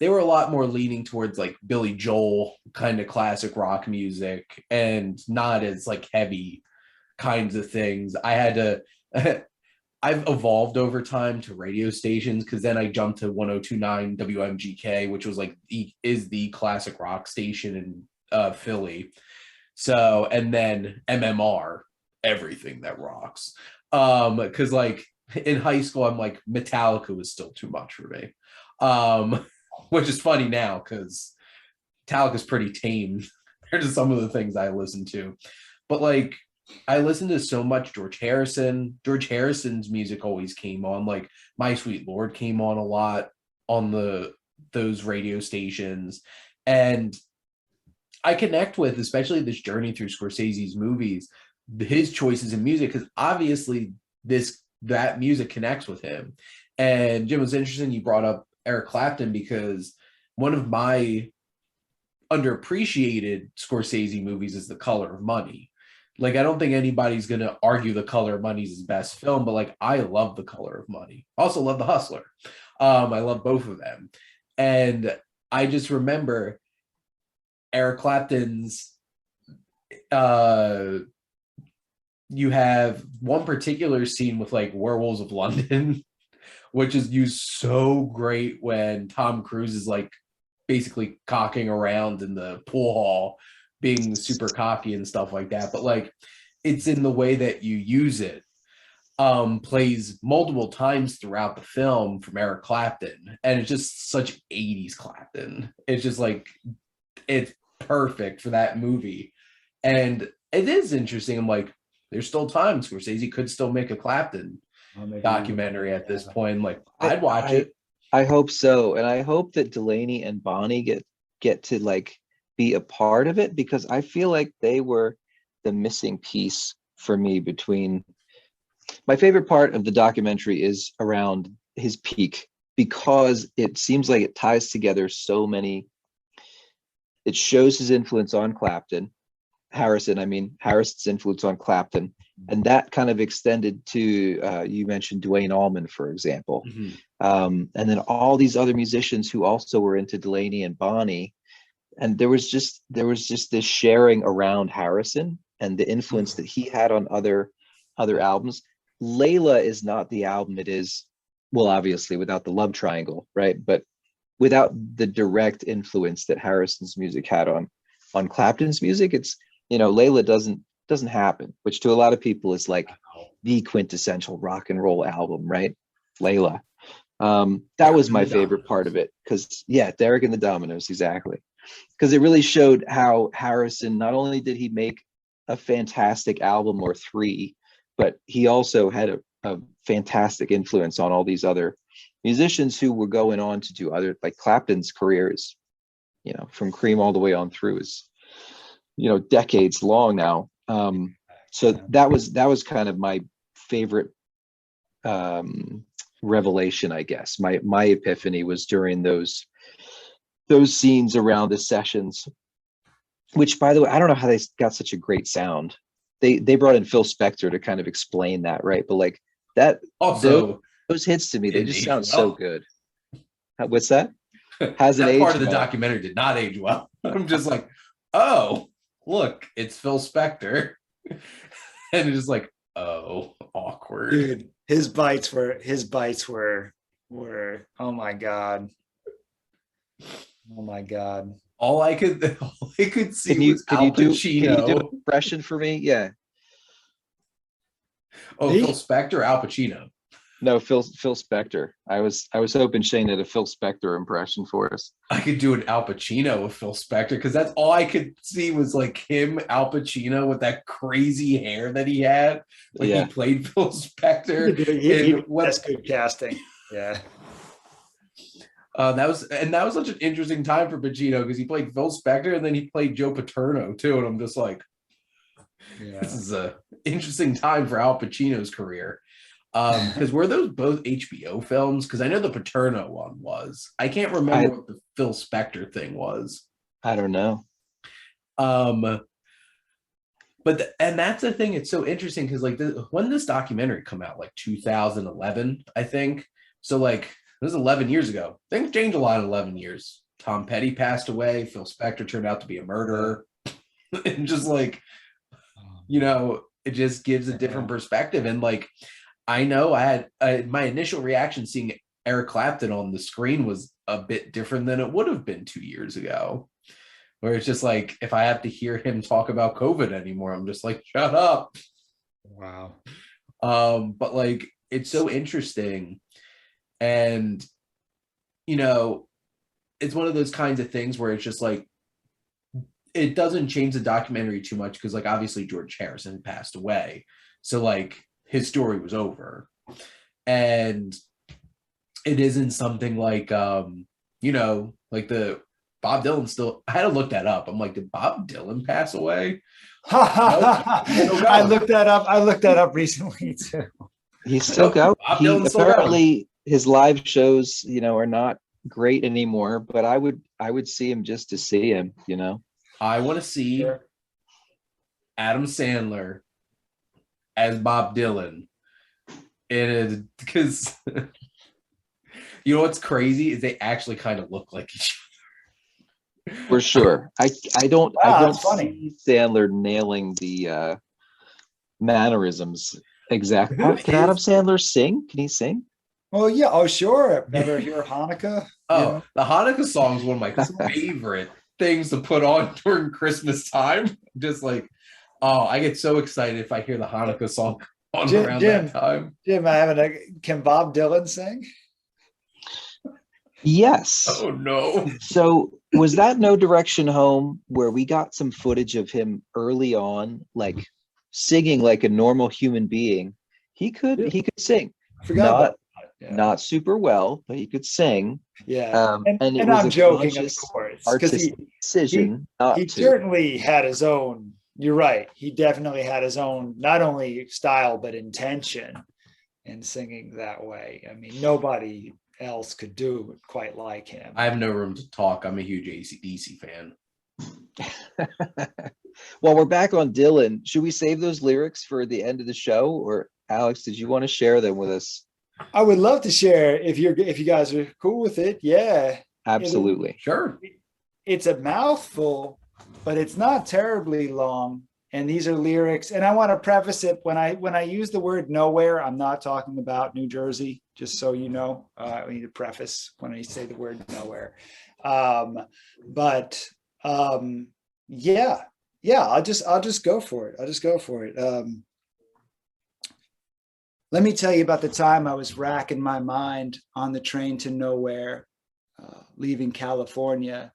were a lot more leaning towards like Billy Joel kind of classic rock music and not as like heavy kinds of things. I've evolved over time to radio stations, because then I jumped to 102.9 WMGK, which was like the classic rock station in Philly. So, and then MMR, everything that rocks. Because like in high school, I'm like, Metallica was still too much for me. Which is funny now because Metallica's pretty tame compared to some of the things I listen to. But like, I listen to so much George Harrison. George Harrison's music always came on. Like My Sweet Lord came on a lot on those radio stations. And I connect with, especially this journey through Scorsese's movies, his choices in music, because obviously that music connects with him. And Jim, was interesting you brought up Eric Clapton, because one of my underappreciated Scorsese movies is The Color of Money. Like, I don't think anybody's going to argue The Color of Money is his best film, but like, I love The Color of Money. Also love The Hustler. I love both of them. And I just remember Eric Clapton's, you have one particular scene with like Werewolves of London, which is used so great when Tom Cruise is like basically cocking around in the pool hall, being super cocky and stuff like that. But like, it's in the way that you use it, plays multiple times throughout the film from Eric Clapton. And it's just such 80s Clapton. It's just like, it's perfect for that movie. And it is interesting. I'm like, there's still time Scorsese could still make a Clapton documentary at this point. Like, I'd watch it. I hope so. And I hope that Delaney and Bonnie get to like be a part of it, because I feel like they were the missing piece for me. Between my favorite part of the documentary is around his peak, because it seems like it ties together so many. It shows his influence on Harrison's influence on Clapton, and that kind of extended to you mentioned Duane Allman, for example. And then all these other musicians who also were into Delaney and Bonnie, and there was just this sharing around Harrison and the influence that he had on other albums. Layla is not the album it is, well, obviously without the love triangle, right? But without the direct influence that Harrison's music had on Clapton's music, it's, Layla doesn't happen, which to a lot of people is like the quintessential rock and roll album, right? Layla. That was my favorite part of it, because Derek and the Dominoes, exactly. Because it really showed how Harrison, not only did he make a fantastic album or three, but he also had a fantastic influence on all these other musicians who were going on to do other, like Clapton's career is, from Cream all the way on through is, decades long now. So that was kind of my favorite revelation, I guess. My epiphany was during those scenes around the sessions, which, by the way, I don't know how they got such a great sound. They brought in Phil Spector to kind of explain that, right? But like that, also those hits to me, they just sound so good. What's that? Hasn't that aged part of the well. documentary did not age well. I'm just like, oh, look, it's Phil Spector. And it's just like, oh, awkward. Dude, his bites were oh my God. Oh my God. All I could see was Al Pacino. Can you do an impression for me? Yeah. Oh, Phil Spector, Al Pacino. No, Phil Spector. I was hoping Shane had a Phil Spector impression for us. I could do an Al Pacino with Phil Spector, because that's all I could see was like him, Al Pacino, with that crazy hair that he had. Like he played Phil Spector. That's good casting. Yeah. That was such an interesting time for Pacino, because he played Phil Spector and then he played Joe Paterno too, and I'm just like, this is a interesting time for Al Pacino's career. Because were those both HBO films? Because I know the Paterno one was. I can't remember what the Phil Spector thing was. I don't know. But that's the thing. It's so interesting because like when this documentary come out, like 2011, I think. So like it was 11 years ago. Things changed a lot in 11 years. Tom Petty passed away. Phil Spector turned out to be a murderer. And just like, it just gives a different perspective. And like, I know I had my initial reaction seeing Eric Clapton on the screen was a bit different than it would have been 2 years ago, where it's just like, if I have to hear him talk about COVID anymore, I'm just like, shut up. Wow. But like, it's so interesting. And, it's one of those kinds of things where it's just like, it doesn't change the documentary too much because, like, obviously George Harrison passed away, so like his story was over, and it isn't something like like the Bob Dylan still. I had to look that up. I'm like, did Bob Dylan pass away? Nope. I looked that up. I looked that up recently too. He's still going. Bob Dylan's still Apparently his live shows, are not great anymore, but I would see him just to see him, I want to see Adam Sandler as Bob Dylan. And because you know what's crazy is they actually kind of look like each other. For sure. I don't funny. see Sandler nailing the mannerisms exactly. Can Adam Sandler sing? Can he sing? Well, yeah. Oh, sure. Ever hear Hanukkah? Oh, the Hanukkah song is one of my favorite things to put on during Christmas time. Just like, oh, I get so excited if I hear the Hanukkah song on around that time. Jim, can Bob Dylan sing? Yes. Oh no. So was that No Direction Home where we got some footage of him early on, like singing like a normal human being? He could sing. Not super well, but he could sing. Yeah. And it and was I'm a joking, of conscious course, artistic decision not he to. certainly had his own. You're right. He definitely had his own, not only style but intention in singing that way. I mean, nobody else could do it quite like him. I have no room to talk. I'm a huge AC/DC fan. Well, we're back on Dylan. Should we save those lyrics for the end of the show, or Alex, did you want to share them with us? I would love to share if you guys are cool with it. Yeah, Absolutely. Sure. It's a mouthful, but it's not terribly long. And these are lyrics. And I want to preface it when I use the word nowhere, I'm not talking about New Jersey, just so you know. I need to preface when I say the word nowhere. Yeah, I'll just go for it. Let me tell you about the time I was racking my mind on the train to nowhere, leaving California.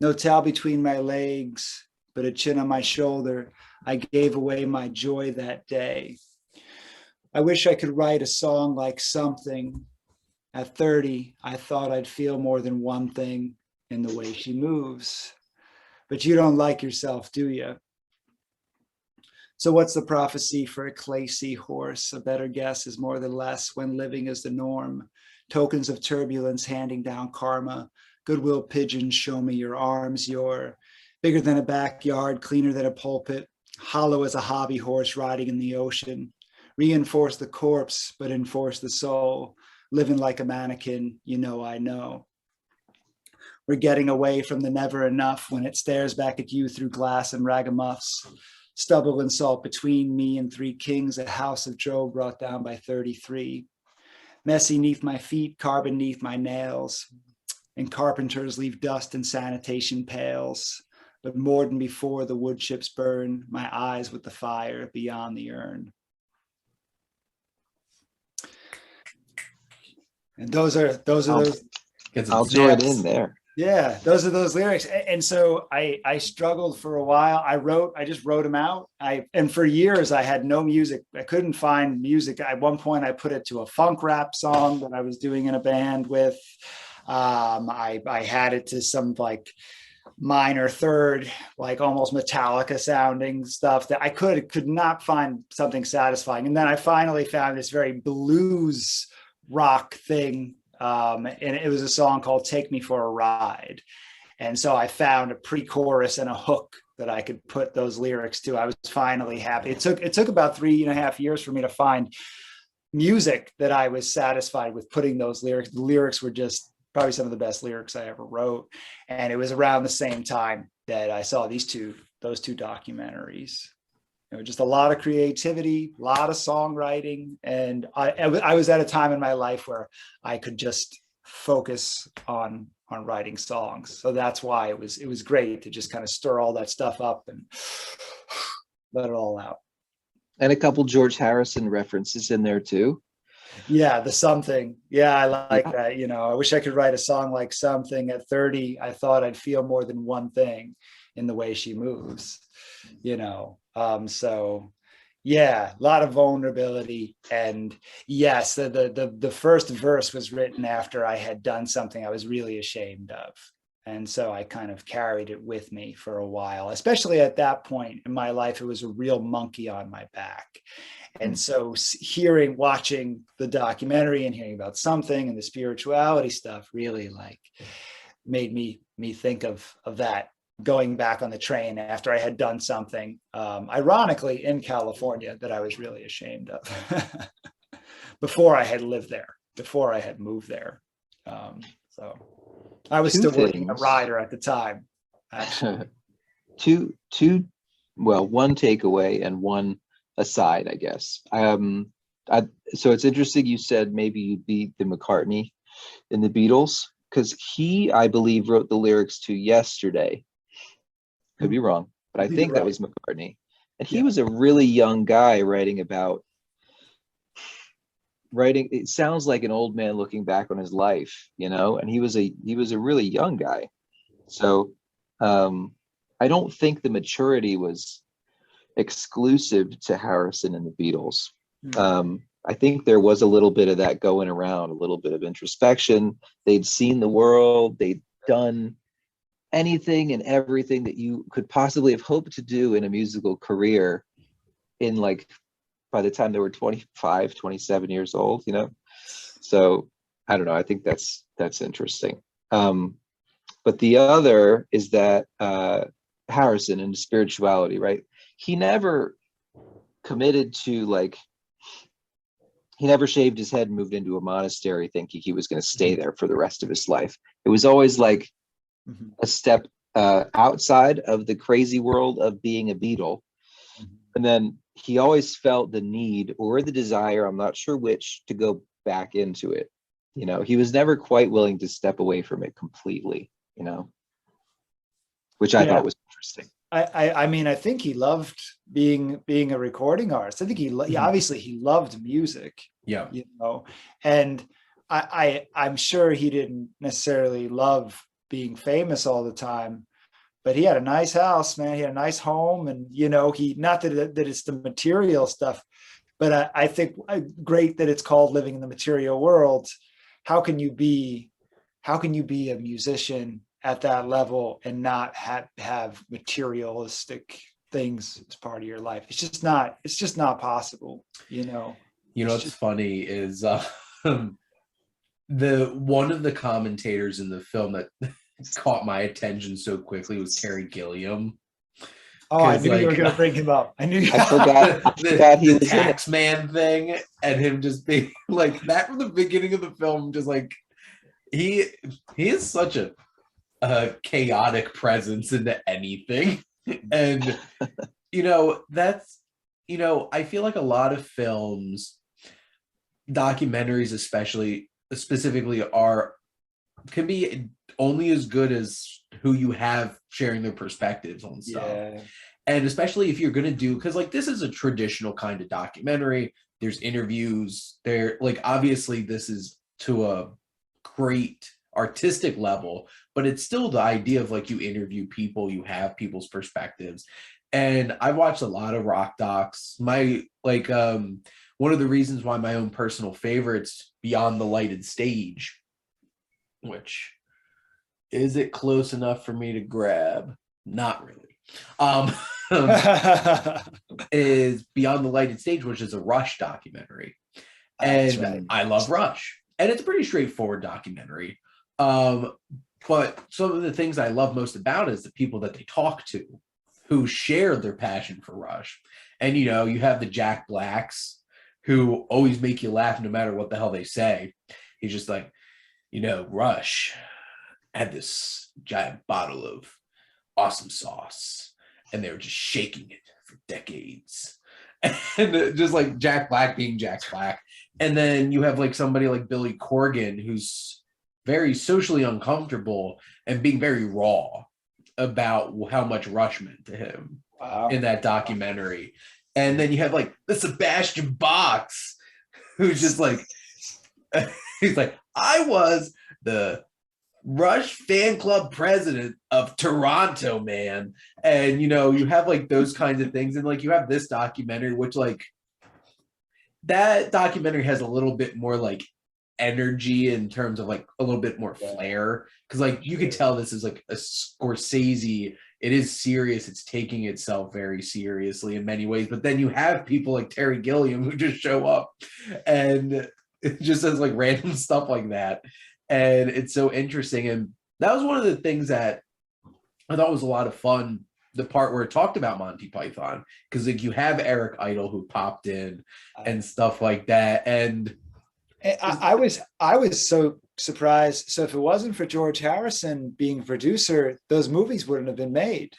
No towel between my legs, but a chin on my shoulder. I gave away my joy that day. I wish I could write a song like something. At 30, I thought I'd feel more than one thing in the way she moves. But you don't like yourself, do you? So what's the prophecy for a clay seahorse? A better guess is more than less when living is the norm. Tokens of turbulence handing down karma. Goodwill pigeons, show me your arms. You're bigger than a backyard, cleaner than a pulpit, hollow as a hobby horse riding in the ocean. Reinforce the corpse, but enforce the soul. Living like a mannequin, I know. We're getting away from the never enough when it stares back at you through glass and ragamuffs. Stubble and salt between me and three kings, a house of Joe brought down by 33. Messy neath my feet, carbon neath my nails. And carpenters leave dust in sanitation pails. But more than before the wood chips burn, my eyes with the fire beyond the urn. And those are those. I'll join in there. Yeah, those are those lyrics. And so I struggled for a while. I just wrote them out. And for years I had no music. I couldn't find music. At one point I put it to a funk rap song that I was doing in a band with. I had it to some like minor third, like almost Metallica sounding stuff that I could not find something satisfying. And then I finally found this very blues rock thing. And it was a song called Take Me for a Ride. And so I found a pre-chorus and a hook that I could put those lyrics to. I was finally happy. It took about 3.5 years for me to find music that I was satisfied with putting those lyrics. The lyrics were just probably some of the best lyrics I ever wrote. And it was around the same time that I saw those two documentaries. Just a lot of creativity, a lot of songwriting. And I was at a time in my life where I could just focus on writing songs. So that's why it was great to just kind of stir all that stuff up and let it all out. And a couple George Harrison references in there too. Yeah, the something. Yeah, I like that. I wish I could write a song like something. At 30, I thought I'd feel more than one thing in the way she moves, you know. So yeah, a lot of vulnerability. And yes, the first verse was written after I had done something I was really ashamed of. And so I kind of carried it with me for a while, especially at that point in my life. It was a real monkey on my back. And so watching the documentary and hearing about something and the spirituality stuff really like made me think of that, going back on the train after I had done something, ironically in California, that I was really ashamed of before I had lived there, before I had moved there. So I was still working a rider at the time, actually. One takeaway and one aside, I guess. So it's interesting you said maybe you beat the McCartney in the Beatles, because he, I believe, wrote the lyrics to Yesterday. Could be wrong, but I think that was McCartney. And he was a really young guy writing. It sounds like an old man looking back on his life, you know, and he was a really young guy. So I don't think the maturity was exclusive to Harrison and the Beatles. I think there was a little bit of that going around, a little bit of introspection. They'd seen the world, they'd done anything and everything that you could possibly have hoped to do in a musical career in, like, by the time they were 25, 27 years old, you know? So I don't know. I think that's interesting. But the other is that Harrison and spirituality, right? He never committed to, like, he never shaved his head and moved into a monastery thinking he was going to stay there for the rest of his life. It was always like a step outside of the crazy world of being a Beatle. And then he always felt the need or the desire, I'm not sure which, to go back into it. You know, he was never quite willing to step away from it completely, you know, which I thought was interesting. I mean, I think he loved being a recording artist. I think obviously he loved music. Yeah. You know, and I'm sure he didn't necessarily love being famous all the time, but he had a nice house, man. He had a nice home, and, you know, not that it's the material stuff, but I think great that it's called living in the material world. How can you be a musician at that level and not have materialistic things as part of your life? It's just not possible, you know. What's funny is one of the commentators in the film that caught my attention so quickly was Terry Gilliam. Oh, I knew you were going to bring him up. I forgot he was the tax man thing, and him just being like that from the beginning of the film. Just like he is such a chaotic presence into anything. And I feel like a lot of films, documentaries especially, specifically, can be only as good as who you have sharing their perspectives on stuff. And especially if you're going to do, because like this is a traditional kind of documentary, there's interviews there, like obviously this is to a great artistic level, but it's still the idea of like you interview people, you have people's perspectives. And I've watched a lot of rock docs. One of the reasons why my own personal favorites, Beyond the Lighted Stage, which is it close enough for me to grab? Not really. Is Beyond the Lighted Stage, which is a Rush documentary. And right. I love Rush. And it's a pretty straightforward documentary. But some of the things I love most about it is the people that they talk to who share their passion for Rush. And, you have the Jack Blacks who always make you laugh no matter what the hell they say. He's just like, Rush had this giant bottle of awesome sauce and they were just shaking it for decades. And just like Jack Black being Jack Black. And then you have like somebody like Billy Corgan, who's very socially uncomfortable and being very raw about how much Rush meant to him in that documentary. And then you have like the Sebastian Box, who's just like, he's like, I was the Rush fan club president of Toronto, man. And you know, you have like those kinds of things, and like you have this documentary, which like that documentary has a little bit more like energy in terms of like a little bit more flair, because like you can tell this is like a Scorsese. It is serious. It's taking itself very seriously in many ways. But then you have people like Terry Gilliam who just show up and it just says like random stuff like that. And it's so interesting. And that was one of the things that I thought was a lot of fun. The part where it talked about Monty Python, because like you have Eric Idle who popped in and stuff like that. And I was so surprised. So if it wasn't for George Harrison being producer, those movies wouldn't have been made.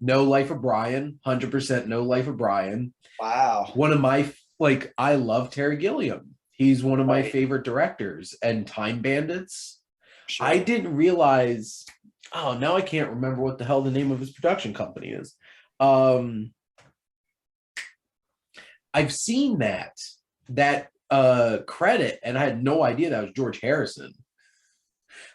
No Life of Brian, 100% No Life of Brian. Wow. One of my, like, I love Terry Gilliam. He's one of my favorite directors. And Time Bandits. Sure. I didn't realize, oh, now I can't remember what the hell the name of his production company is. I've seen that credit, and I had no idea that was George Harrison.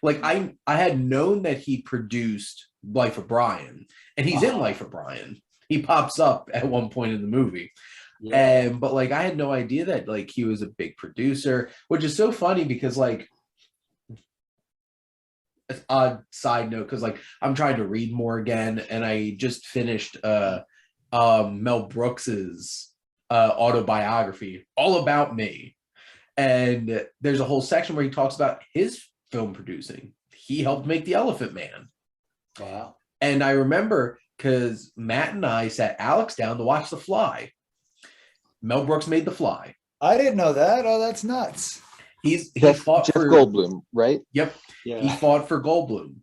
Like I had known that he produced Life of Brian, and he's in Life of Brian. He pops up at one point in the movie. Yeah. But like I had no idea that like he was a big producer, which is so funny because like an odd side note, because like I'm trying to read more again, and I just finished Mel Brooks's autobiography, All About Me. And there's a whole section where he talks about his film producing. He helped make The Elephant Man. Wow. And I remember because Matt and I sat Alex down to watch The Fly. Mel Brooks made The Fly. I didn't know that. Oh, that's nuts. He fought Jeff for Goldblum, right? Yep. Yeah. He fought for Goldblum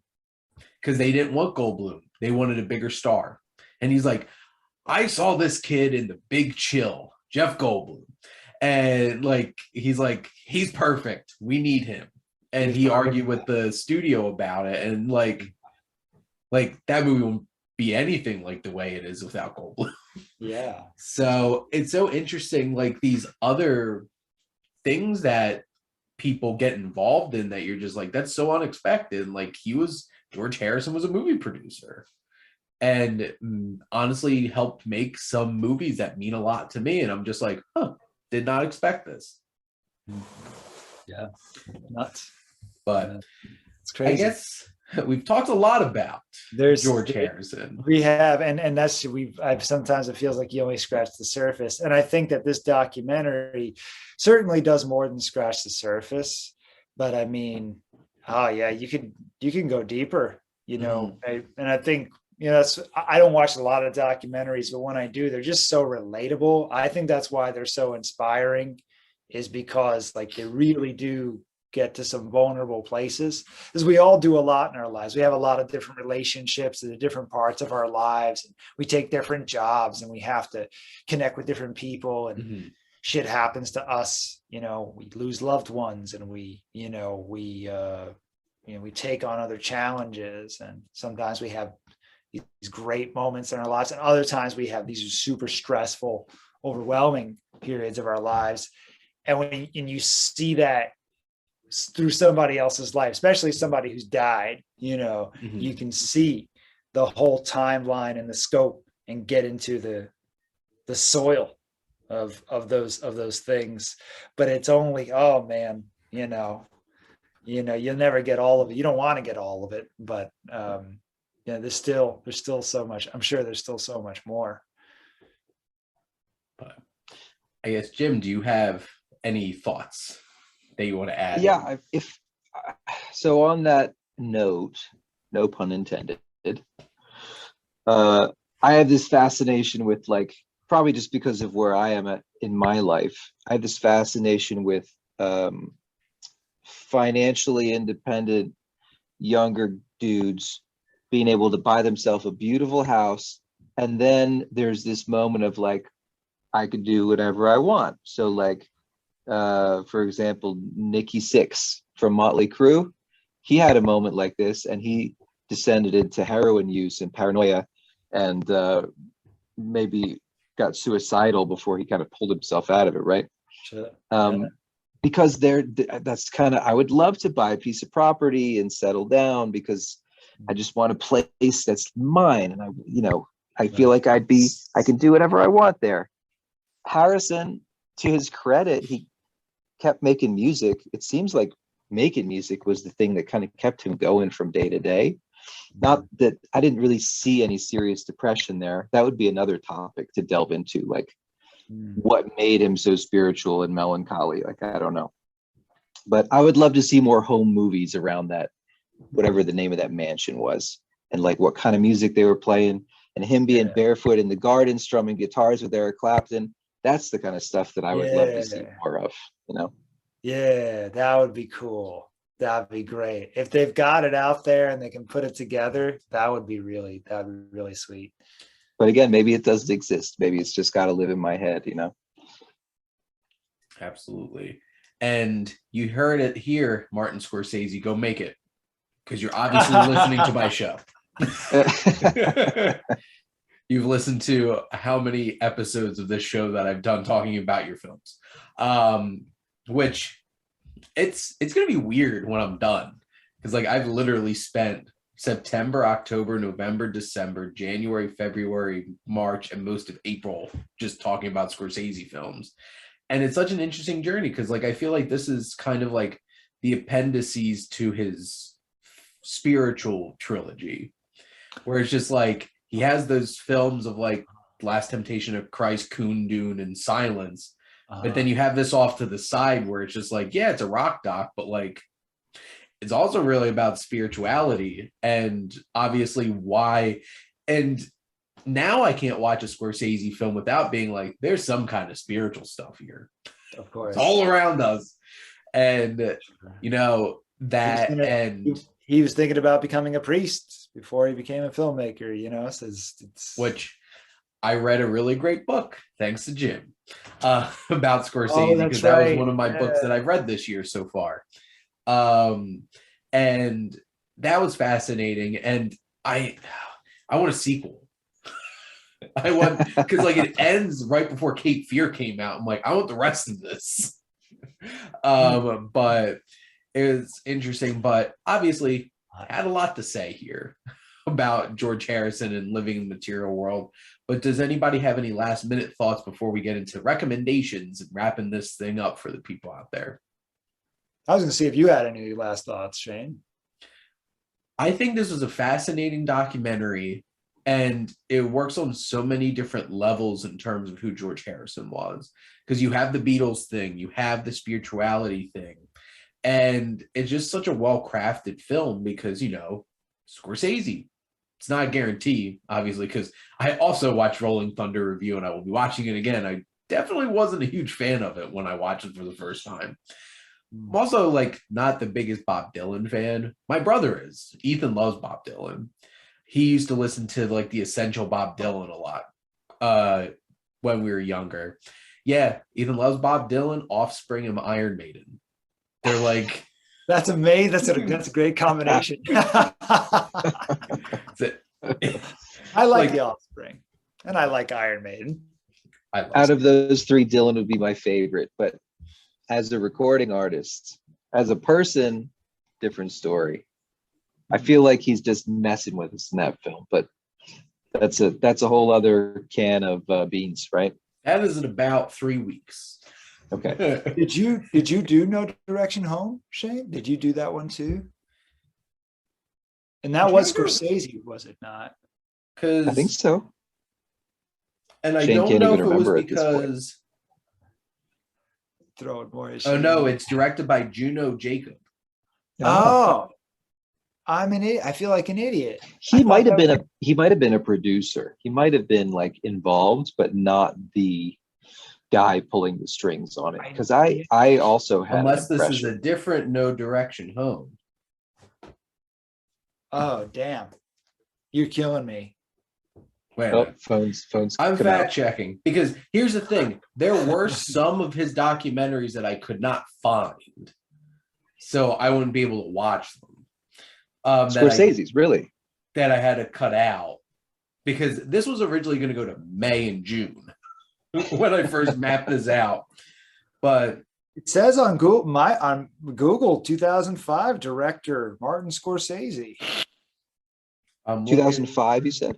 because they didn't want Goldblum. They wanted a bigger star. And he's like, I saw this kid in The Big Chill, Jeff Goldblum. And like, he's perfect. We need him. And he argued with the studio about it. And like that movie won't be anything like the way it is without Goldblum. Yeah. So it's so interesting, like these other things that people get involved in that you're just like, that's so unexpected. Like George Harrison was a movie producer. And honestly helped make some movies that mean a lot to me. And I'm just like, did not expect this. Yeah, nuts. But it's crazy. I guess we've talked a lot about George Harrison. We have, and that's sometimes it feels like you only scratched the surface. And I think that this documentary certainly does more than scratch the surface. But I mean, you can go deeper, you know. And I think, you know, I don't watch a lot of documentaries, but when I do, they're just so relatable. I think that's why they're so inspiring, is because like they really do get to some vulnerable places, because we all do a lot in our lives. We have a lot of different relationships in the different parts of our lives, and we take different jobs, and we have to connect with different people, and shit happens to us. You know, we lose loved ones, and we take on other challenges, and sometimes we have these great moments in our lives, and other times we have these super stressful, overwhelming periods of our lives. And when you see that through somebody else's life, especially somebody who's died, you know, you can see the whole timeline and the scope and get into the soil of those things. But it's only, oh man, you know, you'll never get all of it. You don't want to get all of it, but yeah, there's still so much. I'm sure there's still so much more. But I guess, Jim, do you have any thoughts that you want to add? Yeah, so on that note, no pun intended, I have this fascination with, like, probably just because of where I am in my life, I have this fascination with financially independent younger dudes being able to buy themselves a beautiful house, and then there's this moment of like, I could do whatever I want. So like, for example, Nikki Sixx from Motley Crue, he had a moment like this, and he descended into heroin use and paranoia, and maybe got suicidal before he kind of pulled himself out of it, right? Sure. because that's kind of, I would love to buy a piece of property and settle down because I just want a place that's mine. And I feel like I can do whatever I want there. Harrison, to his credit, he kept making music. It seems like making music was the thing that kind of kept him going from day to day. Not that I didn't really see any serious depression there. That would be another topic to delve into, like what made him so spiritual and melancholy. Like, I don't know. But I would love to see more home movies around that, whatever the name of that mansion was, and like what kind of music they were playing, and him being barefoot in the garden, strumming guitars with Eric Clapton. That's the kind of stuff that I would love to see more of, Yeah, that would be cool. That'd be great. If they've got it out there and they can put it together, that'd be really sweet. But again, maybe it doesn't exist. Maybe it's just got to live in my head, Absolutely. And you heard it here, Martin Scorsese, go make it, because you're obviously listening to my show. You've listened to how many episodes of this show that I've done talking about your films, which it's going to be weird when I'm done, because like I've literally spent September, October, November, December, January, February, March, and most of April just talking about Scorsese films. And it's such an interesting journey because like I feel like this is kind of like the appendices to his spiritual trilogy, where it's just like he has those films of like Last Temptation of Christ, Kundun, and Silence. But then you have this off to the side where it's just like, yeah, it's a rock doc, but like it's also really about spirituality and obviously why. And now I can't watch a Scorsese film without being like, there's some kind of spiritual stuff here. Of course. It's all around us. And, that he was thinking about becoming a priest before he became a filmmaker, so which I read a really great book, thanks to Jim, about Scorsese, because that was one of my books that I've read this year so far. And that was fascinating. And I want a sequel. I want, because like it ends right before Cape Fear came out. I'm like, I want the rest of this. But it was interesting. But obviously, I had a lot to say here about George Harrison and living in the material world. But does anybody have any last minute thoughts before we get into recommendations and wrapping this thing up for the people out there? I was going to see if you had any last thoughts, Shane. I think this was a fascinating documentary, and it works on so many different levels in terms of who George Harrison was. Because you have the Beatles thing, you have the spirituality thing, and it's just such a well-crafted film because, Scorsese. It's not a guarantee, obviously, because I also watched Rolling Thunder Review, and I will be watching it again. I definitely wasn't a huge fan of it when I watched it for the first time. I'm also like not the biggest Bob Dylan fan. My brother is. Ethan loves Bob Dylan. He used to listen to like the Essential Bob Dylan a lot when we were younger. Yeah, Ethan loves Bob Dylan, Offspring, and Iron Maiden. They're like, that's amazing. That's a great combination. I like the Offspring, and I like Iron Maiden. Out of those three, Dylan would be my favorite, but as a recording artist, as a person, different story. I feel like he's just messing with us in that film, but that's a whole other can of beans, right? That is in about 3 weeks. Okay. Did you do No Direction Home, Shane? Did you do that one too? And that was Scorsese, was it not? I think so. And I don't know if it was because throw it more. Oh no, it's directed by Juno Jacob. Oh, I'm an idiot. I feel like an idiot. He might have been a producer. He might have been like involved, but not the guy pulling the strings on it. Because I also had, unless this is a different No Direction Home. Oh damn, you're killing me. Wait, phones. I'm fact checking because here's the thing: there were some of his documentaries that I could not find, so I wouldn't be able to watch them. Scorsese's really that I had to cut out because this was originally going to go to May and June when I first mapped this out. But It says on Google 2005 director Martin Scorsese. 2005, you said?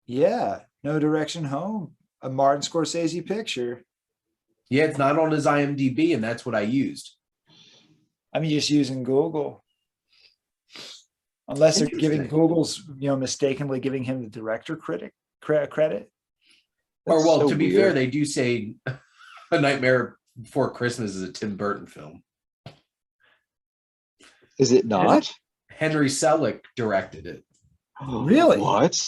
Yeah, No Direction Home, a Martin Scorsese picture. Yeah, it's not on his IMDb, and that's what I used. I'm just using Google. Unless they're giving Google's, mistakenly giving him the director credit. Or, That's well, so to be weird. fair, they do say A Nightmare Before Christmas is a Tim Burton film. Is it not? Henry Selick directed it. Really? What?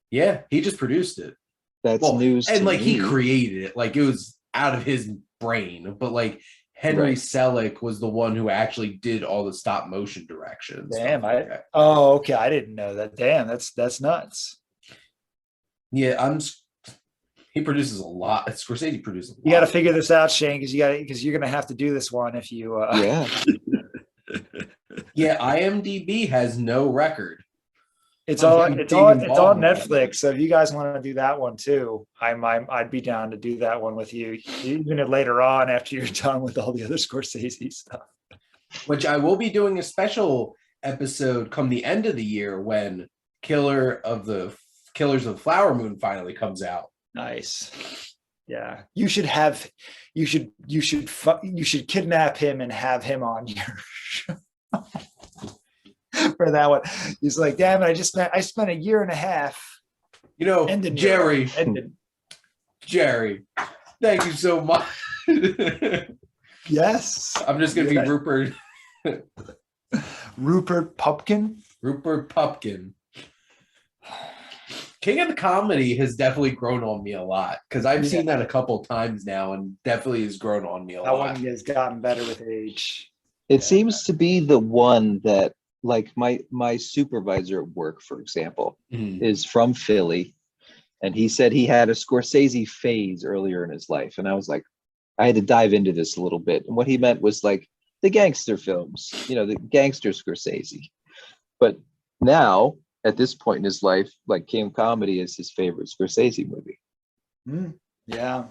Yeah, he just produced it. That's Well, news and to like he me. created it, like it was out of his brain. But like Henry Right. Selick was the one who actually did all the stop motion directions. Damn, okay, I didn't know that. Damn, that's nuts. Yeah, he produces a lot. Scorsese produces a lot. You got to figure this out, Shane, because you're gonna have to do this one if you. Yeah. Yeah, IMDb has no record. It's of on him it's being on it's involved on in that. Netflix. So if you guys want to do that one too, I'd be down to do that one with you, even if later on after you're done with all the other Scorsese stuff. Which I will be doing a special episode come the end of the year when Killers of the Flower Moon finally comes out. Nice. Yeah, you should kidnap him and have him on your show for that one. He's like, damn it, I spent a year and a half. Jerry, Ended. Jerry, thank you so much. Yes. I'm just gonna be Rupert Pupkin. Rupert Pupkin. King of the Comedy has definitely grown on me a lot because I've seen that a couple times now and definitely has grown on me a That lot. one has gotten better with age. It seems to be the one that, like, my supervisor at work, for example, is from Philly, and he said he had a Scorsese phase earlier in his life, and I was like, I had to dive into this a little bit, and what he meant was like the gangster films, the gangster Scorsese. But now, at this point in his life, like King of Comedy is his favorite Scorsese movie. Yeah.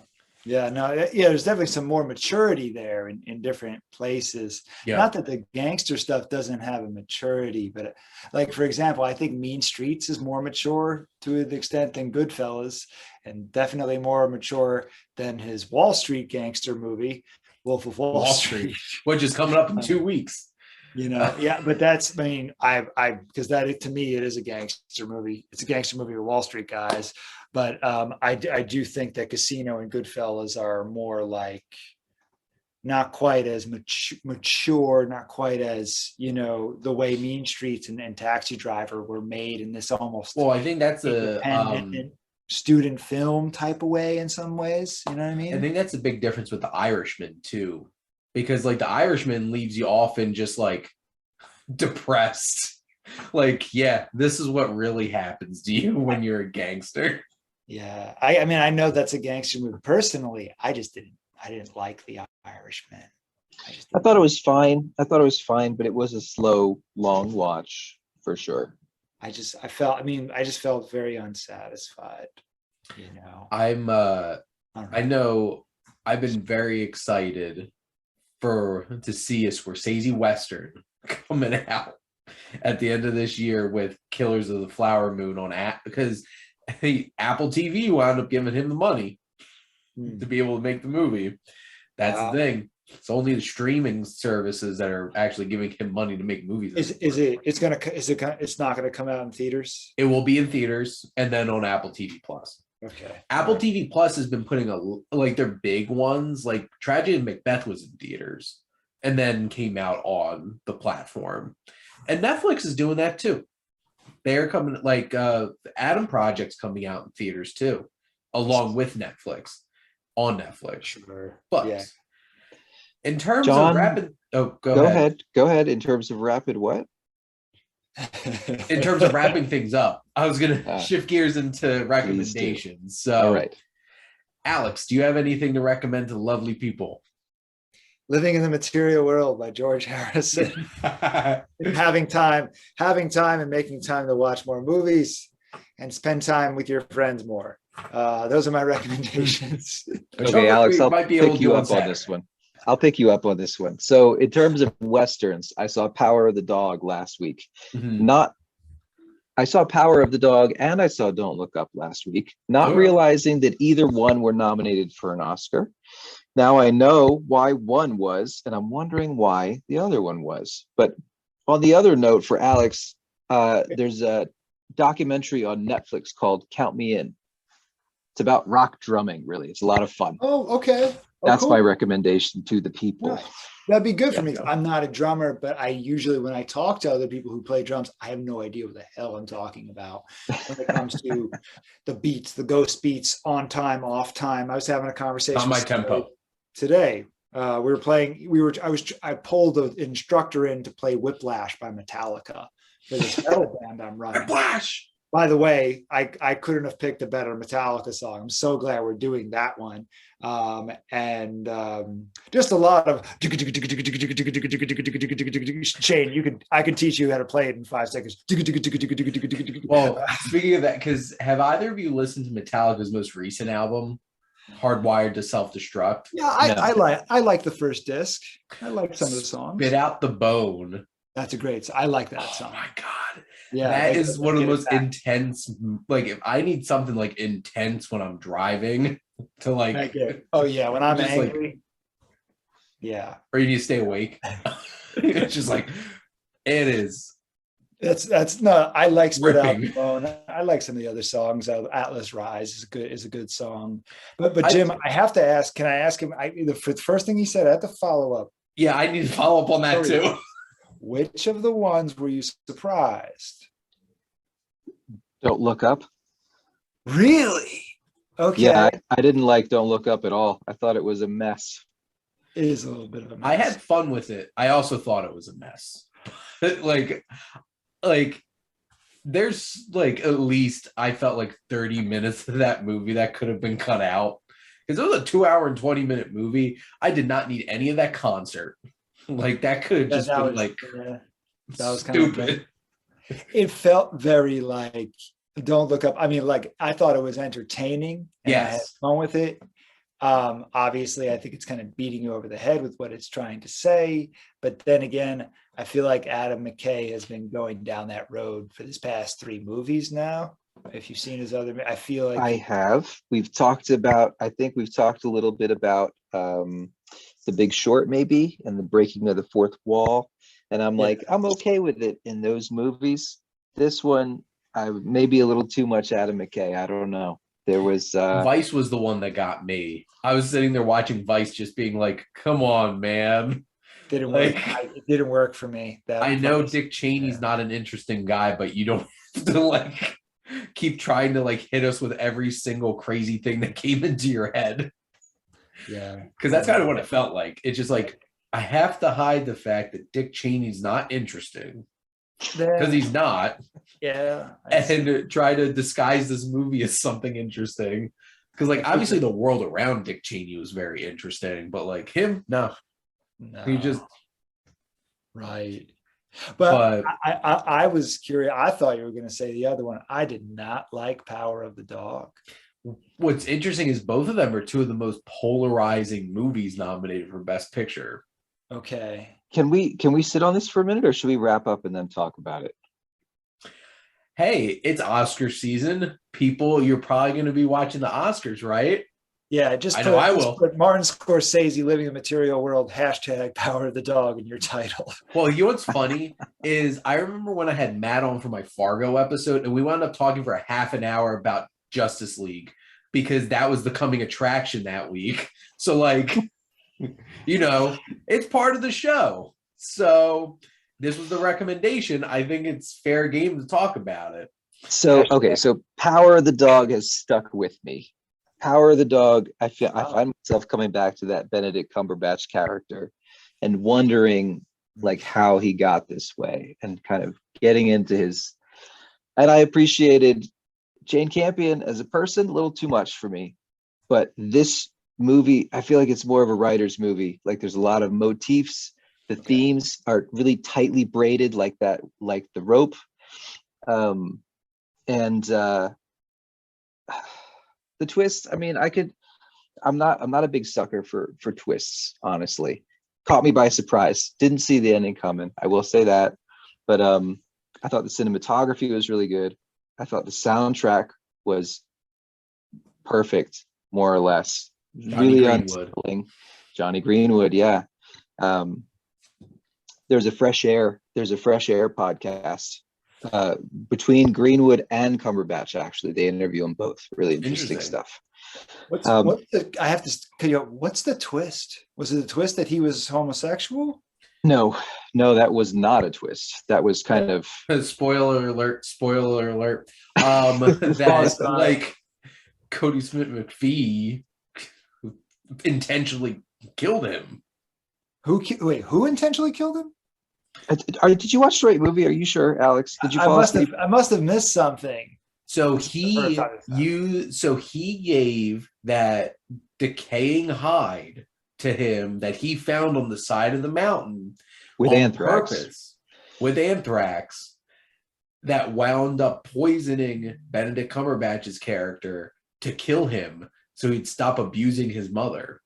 There's definitely some more maturity there in different places. Yeah. Not that the gangster stuff doesn't have a maturity, but like, for example, I think Mean Streets is more mature to the extent than Goodfellas, and definitely more mature than his Wall Street gangster movie, Wolf of Wall Street, which is coming up in 2 weeks. But that's, because that, to me, it is a gangster movie. It's a gangster movie with Wall Street guys. But I do think that Casino and Goodfellas are more like, not quite as mature, not quite as, the way Mean Streets and Taxi Driver were made in this almost. Well, I think that's independent student film type of way in some ways. You know what I mean? I think that's a big difference with The Irishman too. Because like The Irishman leaves you often just like depressed. Like, yeah, this is what really happens to you when you're a gangster. Yeah. I know that's a gangster movie. Personally, I didn't like The Irishman. I thought it was fine. But it was a slow, long watch for sure. I just felt very unsatisfied, I know I've been very excited to see a Scorsese Western coming out at the end of this year with Killers of the Flower Moon on app, because Apple TV wound up giving him the money to be able to make the movie. That's the thing. It's only the streaming services that are actually giving him money to make movies. It's not gonna come out in theaters? It will be in theaters and then on Apple TV Plus. Okay. Apple TV Plus has been putting their big ones, like Tragedy of Macbeth was in theaters and then came out on the platform. And Netflix is doing that too. They're coming, like the Adam Project's coming out in theaters too, along with Netflix, on Netflix. Sure. But yeah. In terms John, of rapid, go ahead. Go ahead. In terms of rapid what? In terms of wrapping things up, I was going to shift gears into recommendations. So, all right, Alex, do you have anything to recommend to the lovely people? Living in the Material World by George Harrison. having time and making time to watch more movies and spend time with your friends more. Those are my recommendations. Okay, Alex, I'll pick you up on this one. I'll pick you up on this one. So in terms of Westerns, I saw Power of the Dog last week. Mhm. Not I saw Power of the Dog and I saw Don't Look Up last week, not Oh. realizing that either one were nominated for an Oscar. Now I know why one was, and I'm wondering why the other one was. But on the other note for Alex, there's a documentary on Netflix called Count Me In. It's about rock drumming, really. It's a lot of fun. Oh, okay. Oh, That's cool. my recommendation to the people. Yeah, that'd be good for Yeah. me. I'm not a drummer, but I usually, when I talk to other people who play drums, I have no idea what the hell I'm talking about when it comes to the beats, the ghost beats, on time, off time. I was having a conversation Not my with somebody tempo. today. I pulled an instructor in to play Whiplash by Metallica for this metal band I'm running. Flash. By the way, I couldn't have picked a better Metallica song. I'm so glad we're doing that one. Just a lot of Shane. I could teach you how to play it in 5 seconds. Well, speaking of that, because have either of you listened to Metallica's most recent album, Hardwired to Self-Destruct? Yeah, I like the first disc. I like some of the songs. Spit Out the Bone. That's a great. I like that Oh song. my God. Yeah, that is one of the most intense. Like, if I need something like intense when I'm driving to like, oh yeah, when I'm just angry. like, yeah, or you need to stay awake. It's just like, it is. That's no. I like Spit Out Ripping. the Bone. I like some of the other songs. Atlas Rise is a good song. But Jim, I have to ask. Can I ask him? The first thing he said, I have to follow up. Yeah, I need to follow up on that too. Which of the ones were you surprised? Don't Look Up. Really? Okay. Yeah, I didn't like Don't Look Up at all. I thought it was a mess. It is a little bit of a mess. I had fun with it. I also thought it was a mess. like there's like at least I felt like 30 minutes of that movie that could have been cut out. Because it was a 2 hour and 20-minute movie. I did not need any of that concert. Like that could have just been that was stupid. It felt very like Don't Look Up. I mean, like I thought it was entertaining. And I had fun with it. Obviously, I think it's kind of beating you over the head with what it's trying to say. But then again, I feel like Adam McKay has been going down that road for this past 3 movies now. If you've seen his other, I feel like I have. I think we've talked a little bit about The Big Short, maybe, and the breaking of the fourth wall. And I'm like, I'm okay with it in those movies. This one, maybe a little too much Adam McKay. I don't know. There was Vice was the one that got me. I was sitting there watching Vice, just being like, "Come on, man." Didn't work. It didn't work for me. I know Dick Cheney's not an interesting guy, but you don't have to like keep trying to like hit us with every single crazy thing that came into your head. Yeah, because that's kind of what it felt like. It's just like I have to hide the fact that Dick Cheney's not interesting because he's not. Yeah, and try to disguise this movie as something interesting. Because like obviously the world around Dick Cheney was very interesting, but like him, no. He just right. But I was curious. I thought you were going to say the other one. I did not like Power of the Dog. What's interesting is both of them are 2 of the most polarizing movies nominated for Best Picture. Okay. Can we sit on this for a minute, or should we wrap up and then talk about it? Hey, it's Oscar season. People, you're probably going to be watching the Oscars, right? Yeah, I will. Put Martin Scorsese, Living the Material World, # Power of the Dog in your title. Well, you know what's funny is I remember when I had Matt on for my Fargo episode, and we wound up talking for a half an hour about Justice League because that was the coming attraction that week. So like, it's part of the show. So this was the recommendation. I think it's fair game to talk about it. So, okay. So Power of the Dog has stuck with me. Power of the Dog, I find myself coming back to that Benedict Cumberbatch character and wondering like how he got this way and kind of getting into and I appreciated Jane Campion as a person, a little too much for me. But this movie, I feel like it's more of a writer's movie. Like there's a lot of motifs. The themes are really tightly braided like that, like the rope. The twist, I mean, I'm not a big sucker for twists, honestly. Caught me by surprise. Didn't see the ending coming. I will say that. But I thought the cinematography was really good. I thought the soundtrack was perfect, more or less. Johnny Really Greenwood. unsettling. Johnny Greenwood, yeah. There's a fresh air podcast between Greenwood and Cumberbatch. Actually, they interview them both. Really interesting stuff. I have to cut you off. What's the twist? Was it the twist that he was homosexual? No, that was not a twist. That was kind of Spoiler alert. That like Cody Smith McPhee intentionally killed him. Who intentionally killed him? Did you watch the right movie? Are you sure, Alex? Did you fall asleep? I must have missed something. So he gave that decaying hide to him that he found on the side of the mountain with anthrax. With anthrax, that wound up poisoning Benedict Cumberbatch's character to kill him so he'd stop abusing his mother.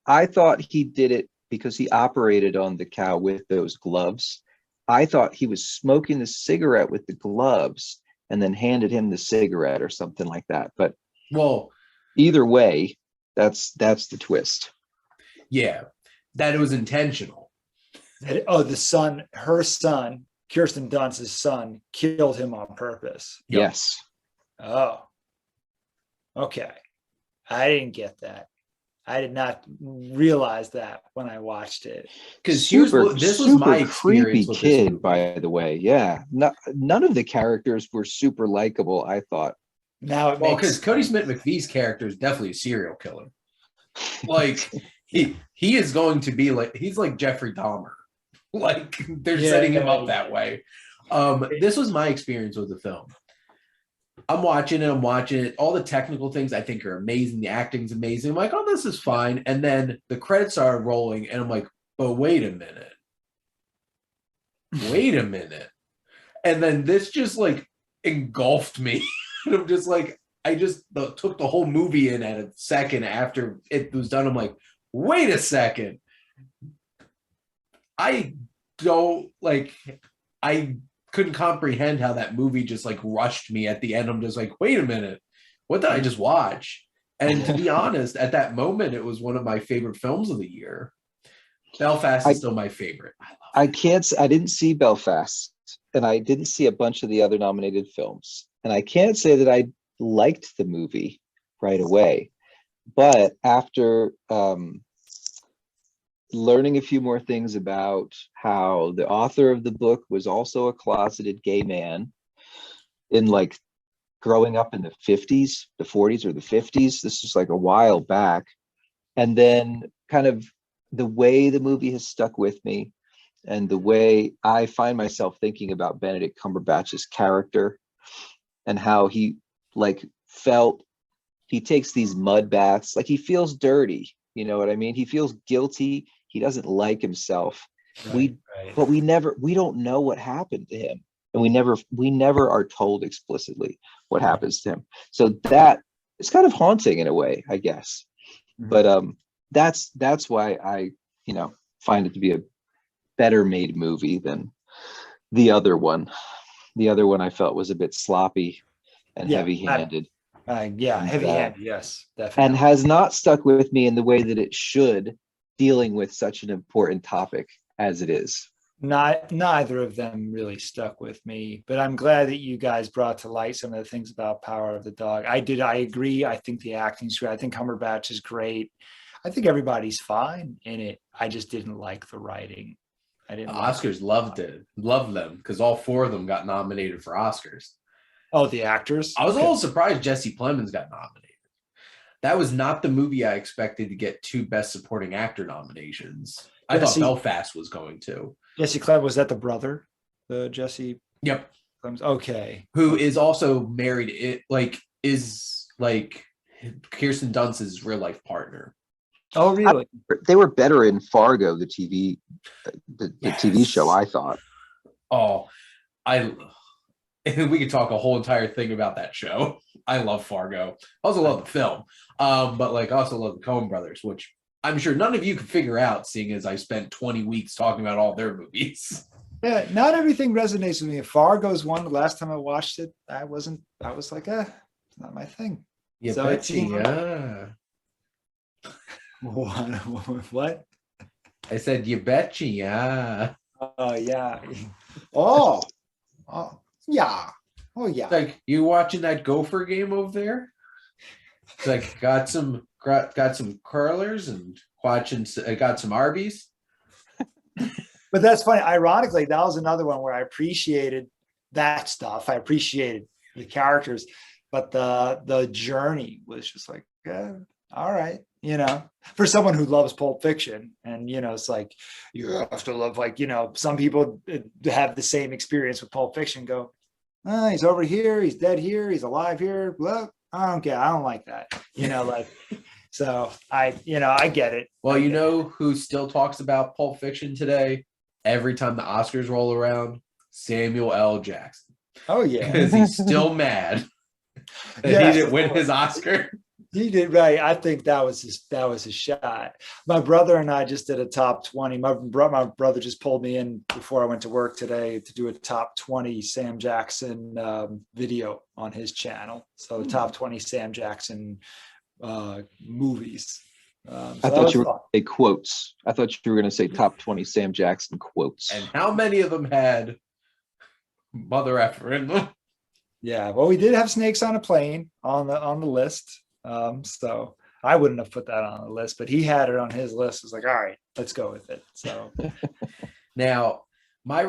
I thought he did it because he operated on the cow with those gloves. I thought he was smoking the cigarette with the gloves and then handed him the cigarette or something like that. But either way, that's the twist. Yeah, that it was intentional. Her son, Kirsten Dunst's son, killed him on purpose. Yep. Yes. Oh, okay. I didn't get that. I did not realize that when I watched it. Because this was my experience creepy kid, by the way. Yeah, none of the characters were super likable. I thought. Because Cody Smith McPhee's character is definitely a serial killer. Like he is going to be like he's like Jeffrey Dahmer. Like they're setting him up that way. This was my experience with the film. I'm watching it. All the technical things I think are amazing. The acting's amazing. I'm like, oh, this is fine. And then the credits are rolling, and I'm like, but wait a minute. And then this just like engulfed me. And I'm just like, I just took the whole movie in at a second after it was done. I'm like, wait a second. I couldn't comprehend how that movie just like rushed me at the end. I'm just like, wait a minute, what did I just watch? And to be honest, at that moment, it was one of my favorite films of the year. Belfast is still my favorite. I didn't see Belfast, and I didn't see a bunch of the other nominated films. And I can't say that I liked the movie right away. But after learning a few more things about how the author of the book was also a closeted gay man in like growing up in the 50s, the 40s or the 50s. This is like a while back. And then kind of the way the movie has stuck with me and the way I find myself thinking about Benedict Cumberbatch's character and how he like felt, he takes these mud baths, like he feels dirty. You know what I mean? He feels guilty. He doesn't like himself. But we don't know what happened to him. And we never are told explicitly what happens to him. So that it's kind of haunting in a way, I guess. Mm-hmm. But that's why I, find it to be a better made movie than the other one. The other one I felt was a bit sloppy and heavy-handed. Heavy-handed, yes, definitely. And has not stuck with me in the way that it should, dealing with such an important topic as it is. Neither of them really stuck with me, but I'm glad that you guys brought to light some of the things about Power of the Dog. I agree. I think the acting's great. I think Cumberbatch is great. I think everybody's fine in it. I just didn't like the writing. I didn't. Oscars loved them because all four of them got nominated for Oscars. Oh, the actors? I was a little surprised Jesse Plemons got nominated. That was not the movie I expected to get 2 Best Supporting Actor nominations. I thought Belfast was going to. Jesse Plemons, was that the brother? The Jesse? Yep. Plemons? Okay. Who is also married, is Kirsten Dunst's real life partner. Oh, really? They were better in Fargo, the TV show, I thought. Oh, and we could talk a whole entire thing about that show. I love Fargo. I also love the film, but like I also love the Coen brothers, which I'm sure none of you can figure out, seeing as I spent 20 weeks talking about all their movies. Yeah, not everything resonates with me. Fargo's one. The last time I watched it, I was like, it's not my thing. Yeah, So Betsy, yeah. What? I said, you betcha, yeah. Oh yeah. Oh, yeah. Oh yeah. It's like, you watching that Gopher game over there? It's like, got some curlers and watching, got some Arby's. But that's funny. Ironically, that was another one where I appreciated that stuff. I appreciated the characters, but the journey was just like, all right, you know, for someone who loves Pulp Fiction. And, you know, it's like, you have to love, like, you know, some people have the same experience with Pulp Fiction, go, he's over here, he's dead here, he's alive here. Well, I don't care. I don't like that, you know, like, so I get it. Well, you know who still talks about Pulp Fiction today? Every time the Oscars roll around, Samuel L. Jackson. Oh yeah. Because he's still mad that he didn't win his Oscar. He did, right. I think that was his shot. My brother and I just did a top 20. My brother just pulled me in before I went to work today to do a top 20 Sam Jackson video on his channel. So the top 20 Sam Jackson movies. So I thought you were going to say quotes. I thought you were going to say top 20 Sam Jackson quotes. And how many of them had mother effer in them? Yeah, well, we did have Snakes on a Plane on the list. So I wouldn't have put that on the list, but he had it on his list. It's like, all right, let's go with it. So now my two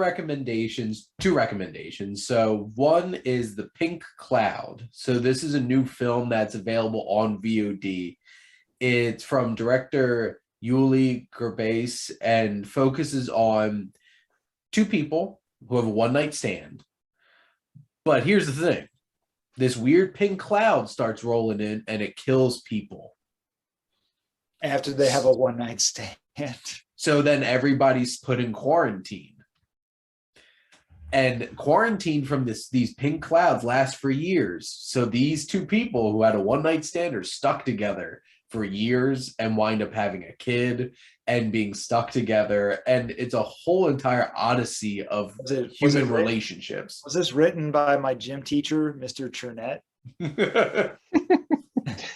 recommendations. So one is The Pink Cloud. So this is a new film that's available on VOD. It's from director Yuli Gerbase and focuses on two people who have a one-night stand. But here's the thing. This weird pink cloud starts rolling in and it kills people. After they have a one-night stand. So then everybody's put in quarantine. And quarantine from these pink clouds lasts for years. So these two people who had a one-night stand are stuck together for years and wind up having a kid and being stuck together. And it's a whole entire odyssey of human relationships. Was this written by my gym teacher, Mr. Chernett?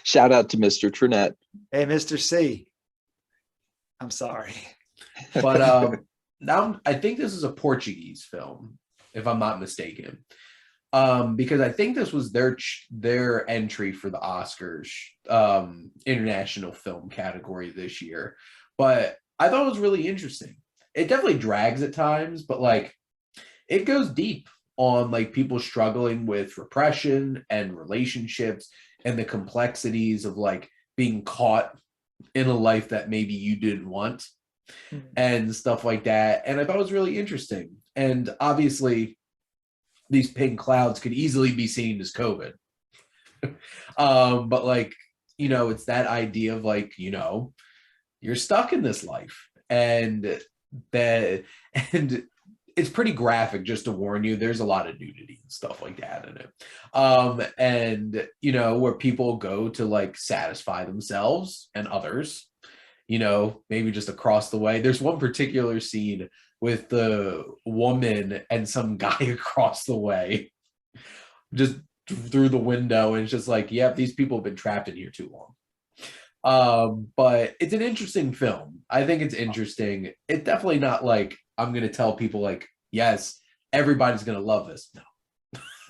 Shout out to Mr. Chernett. Hey, Mr. C. I'm sorry. But now I think this is a Portuguese film, if I'm not mistaken. Because I think this was their entry for the Oscars international film category this year. But I thought it was really interesting. It definitely drags at times, but like it goes deep on like people struggling with repression and relationships and the complexities of like being caught in a life that maybe you didn't want and stuff like that. And I thought it was really interesting. And obviously these pink clouds could easily be seen as COVID. But like, you know, it's that idea of like, you know, you're stuck in this life and it's pretty graphic, just to warn you. There's a lot of nudity and stuff like that in it. And, you know, where people go to like satisfy themselves and others, you know, maybe just across the way. There's one particular scene with the woman and some guy across the way, just through the window. And it's just like, yep, these people have been trapped in here too long. But it's an interesting film. I think it's interesting. It's definitely not like I'm going to tell people like, yes, everybody's going to love this. No.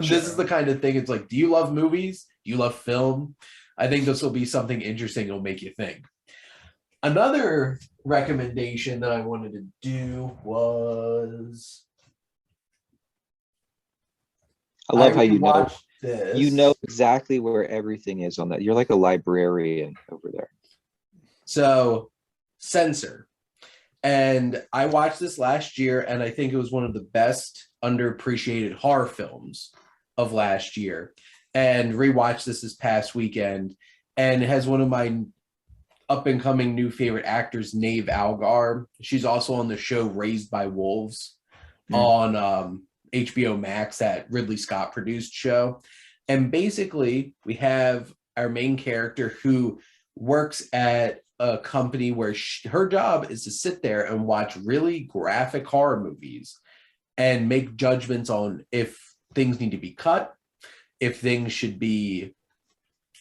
Sure. This is the kind of thing. It's like, do you love movies? Do you love film? I think this will be something interesting. It'll make you think. Another recommendation that I wanted to do was I love how you know this. You know exactly where everything is on that. You're like a librarian over there. So, Censor. And I watched this last year, and I think it was one of the best underappreciated horror films of last year. And rewatched this past weekend, and it has one of my up-and-coming new favorite actors, Nave Algar. She's also on the show Raised by Wolves on HBO Max, that Ridley Scott produced show. And basically, we have our main character who works at a company where her job is to sit there and watch really graphic horror movies and make judgments on if things need to be cut, if things should be,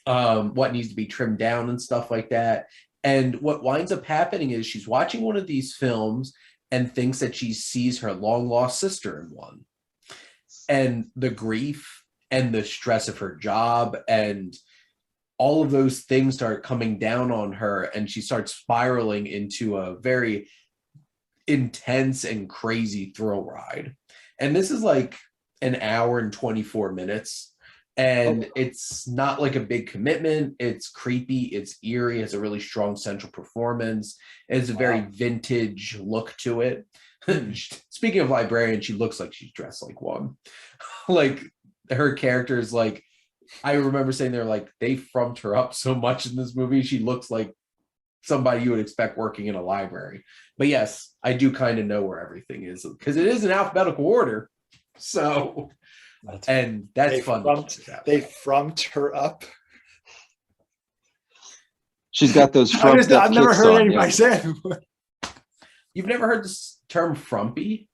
what needs to be trimmed down and stuff like that. And what winds up happening is she's watching one of these films and thinks that she sees her long lost sister in one. And the grief and the stress of her job and all of those things start coming down on her, and she starts spiraling into a very intense and crazy thrill ride. And this is like an hour and 24 minutes. And it's not like a big commitment. It's creepy. It's eerie. It has a really strong central performance. It's a very vintage look to it. Speaking of librarian, she looks like she's dressed like one. Like her character is like, I remember saying they're like, they frumped her up so much in this movie. She looks like somebody you would expect working in a library. But yes, I do kind of know where everything is because it is in alphabetical order. So... and that's fun. They frumped her up. She's got those frumped up I've never kicks heard on, anybody yeah. say it before. You've never heard this term frumpy?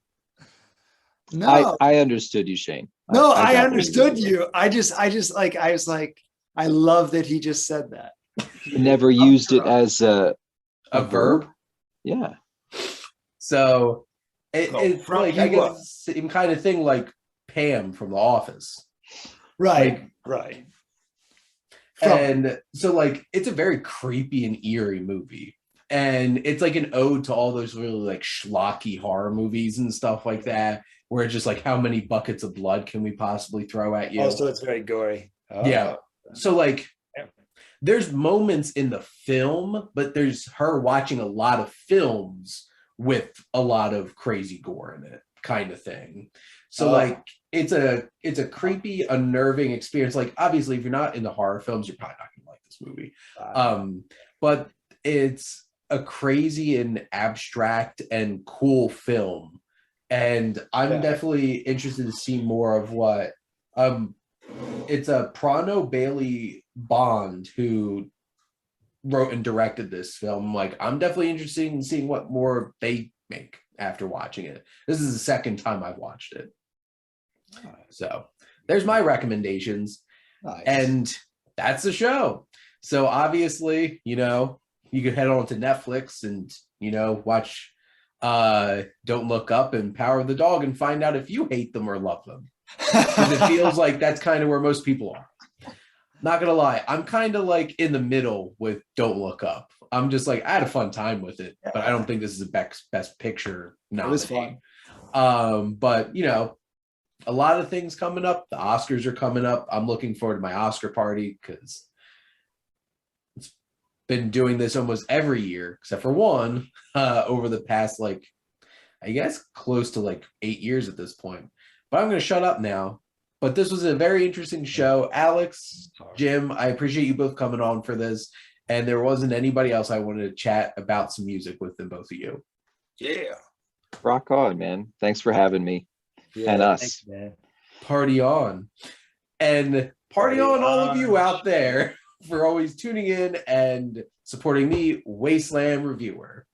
No, I understood you, Shane. no, I I got understood what you. I was like, I love that he just said that. You never used it as a verb? Yeah. So it's frump like, you I guess up. it's the same kind of thing like Pam from The Office. Right, right. And so like it's a very creepy and eerie movie. And it's like an ode to all those really like schlocky horror movies and stuff like that, where it's just like, how many buckets of blood can we possibly throw at you? Also, it's very gory. Oh. Yeah. So like there's moments in the film, but there's her watching a lot of films with a lot of crazy gore in it, kind of thing. So like it's a creepy, unnerving experience. Like obviously, if you're not into horror films, you're probably not gonna like this movie. But it's a crazy and abstract and cool film, and I'm definitely interested to see more of what. It's a Prano Bailey Bond who wrote and directed this film. Like I'm definitely interested in seeing what more they make after watching it. This is the second time I've watched it. So there's my recommendations. Nice. And that's the show. So obviously, you can head on to Netflix and, watch Don't Look Up and Power of the Dog and find out if you hate them or love them. Because it feels like that's kind of where most people are. Not gonna lie, I'm kind of like in the middle with Don't Look Up. I'm just like, I had a fun time with it, but I don't think this is a best picture nominee. It was fun. But a lot of things coming up. The Oscars are coming up. I'm looking forward to my Oscar party because it's been doing this almost every year, except for one, over the past, I guess close to 8 years at this point. But I'm going to shut up now. But this was a very interesting show. Alex, Jim, I appreciate you both coming on for this. And there wasn't anybody else I wanted to chat about some music with than both of you. Yeah. Rock on, man. Thanks for having me. Yeah, and us. thanks, man. Party on. And party on all of you out there for always tuning in and supporting me, Wasteland Reviewer.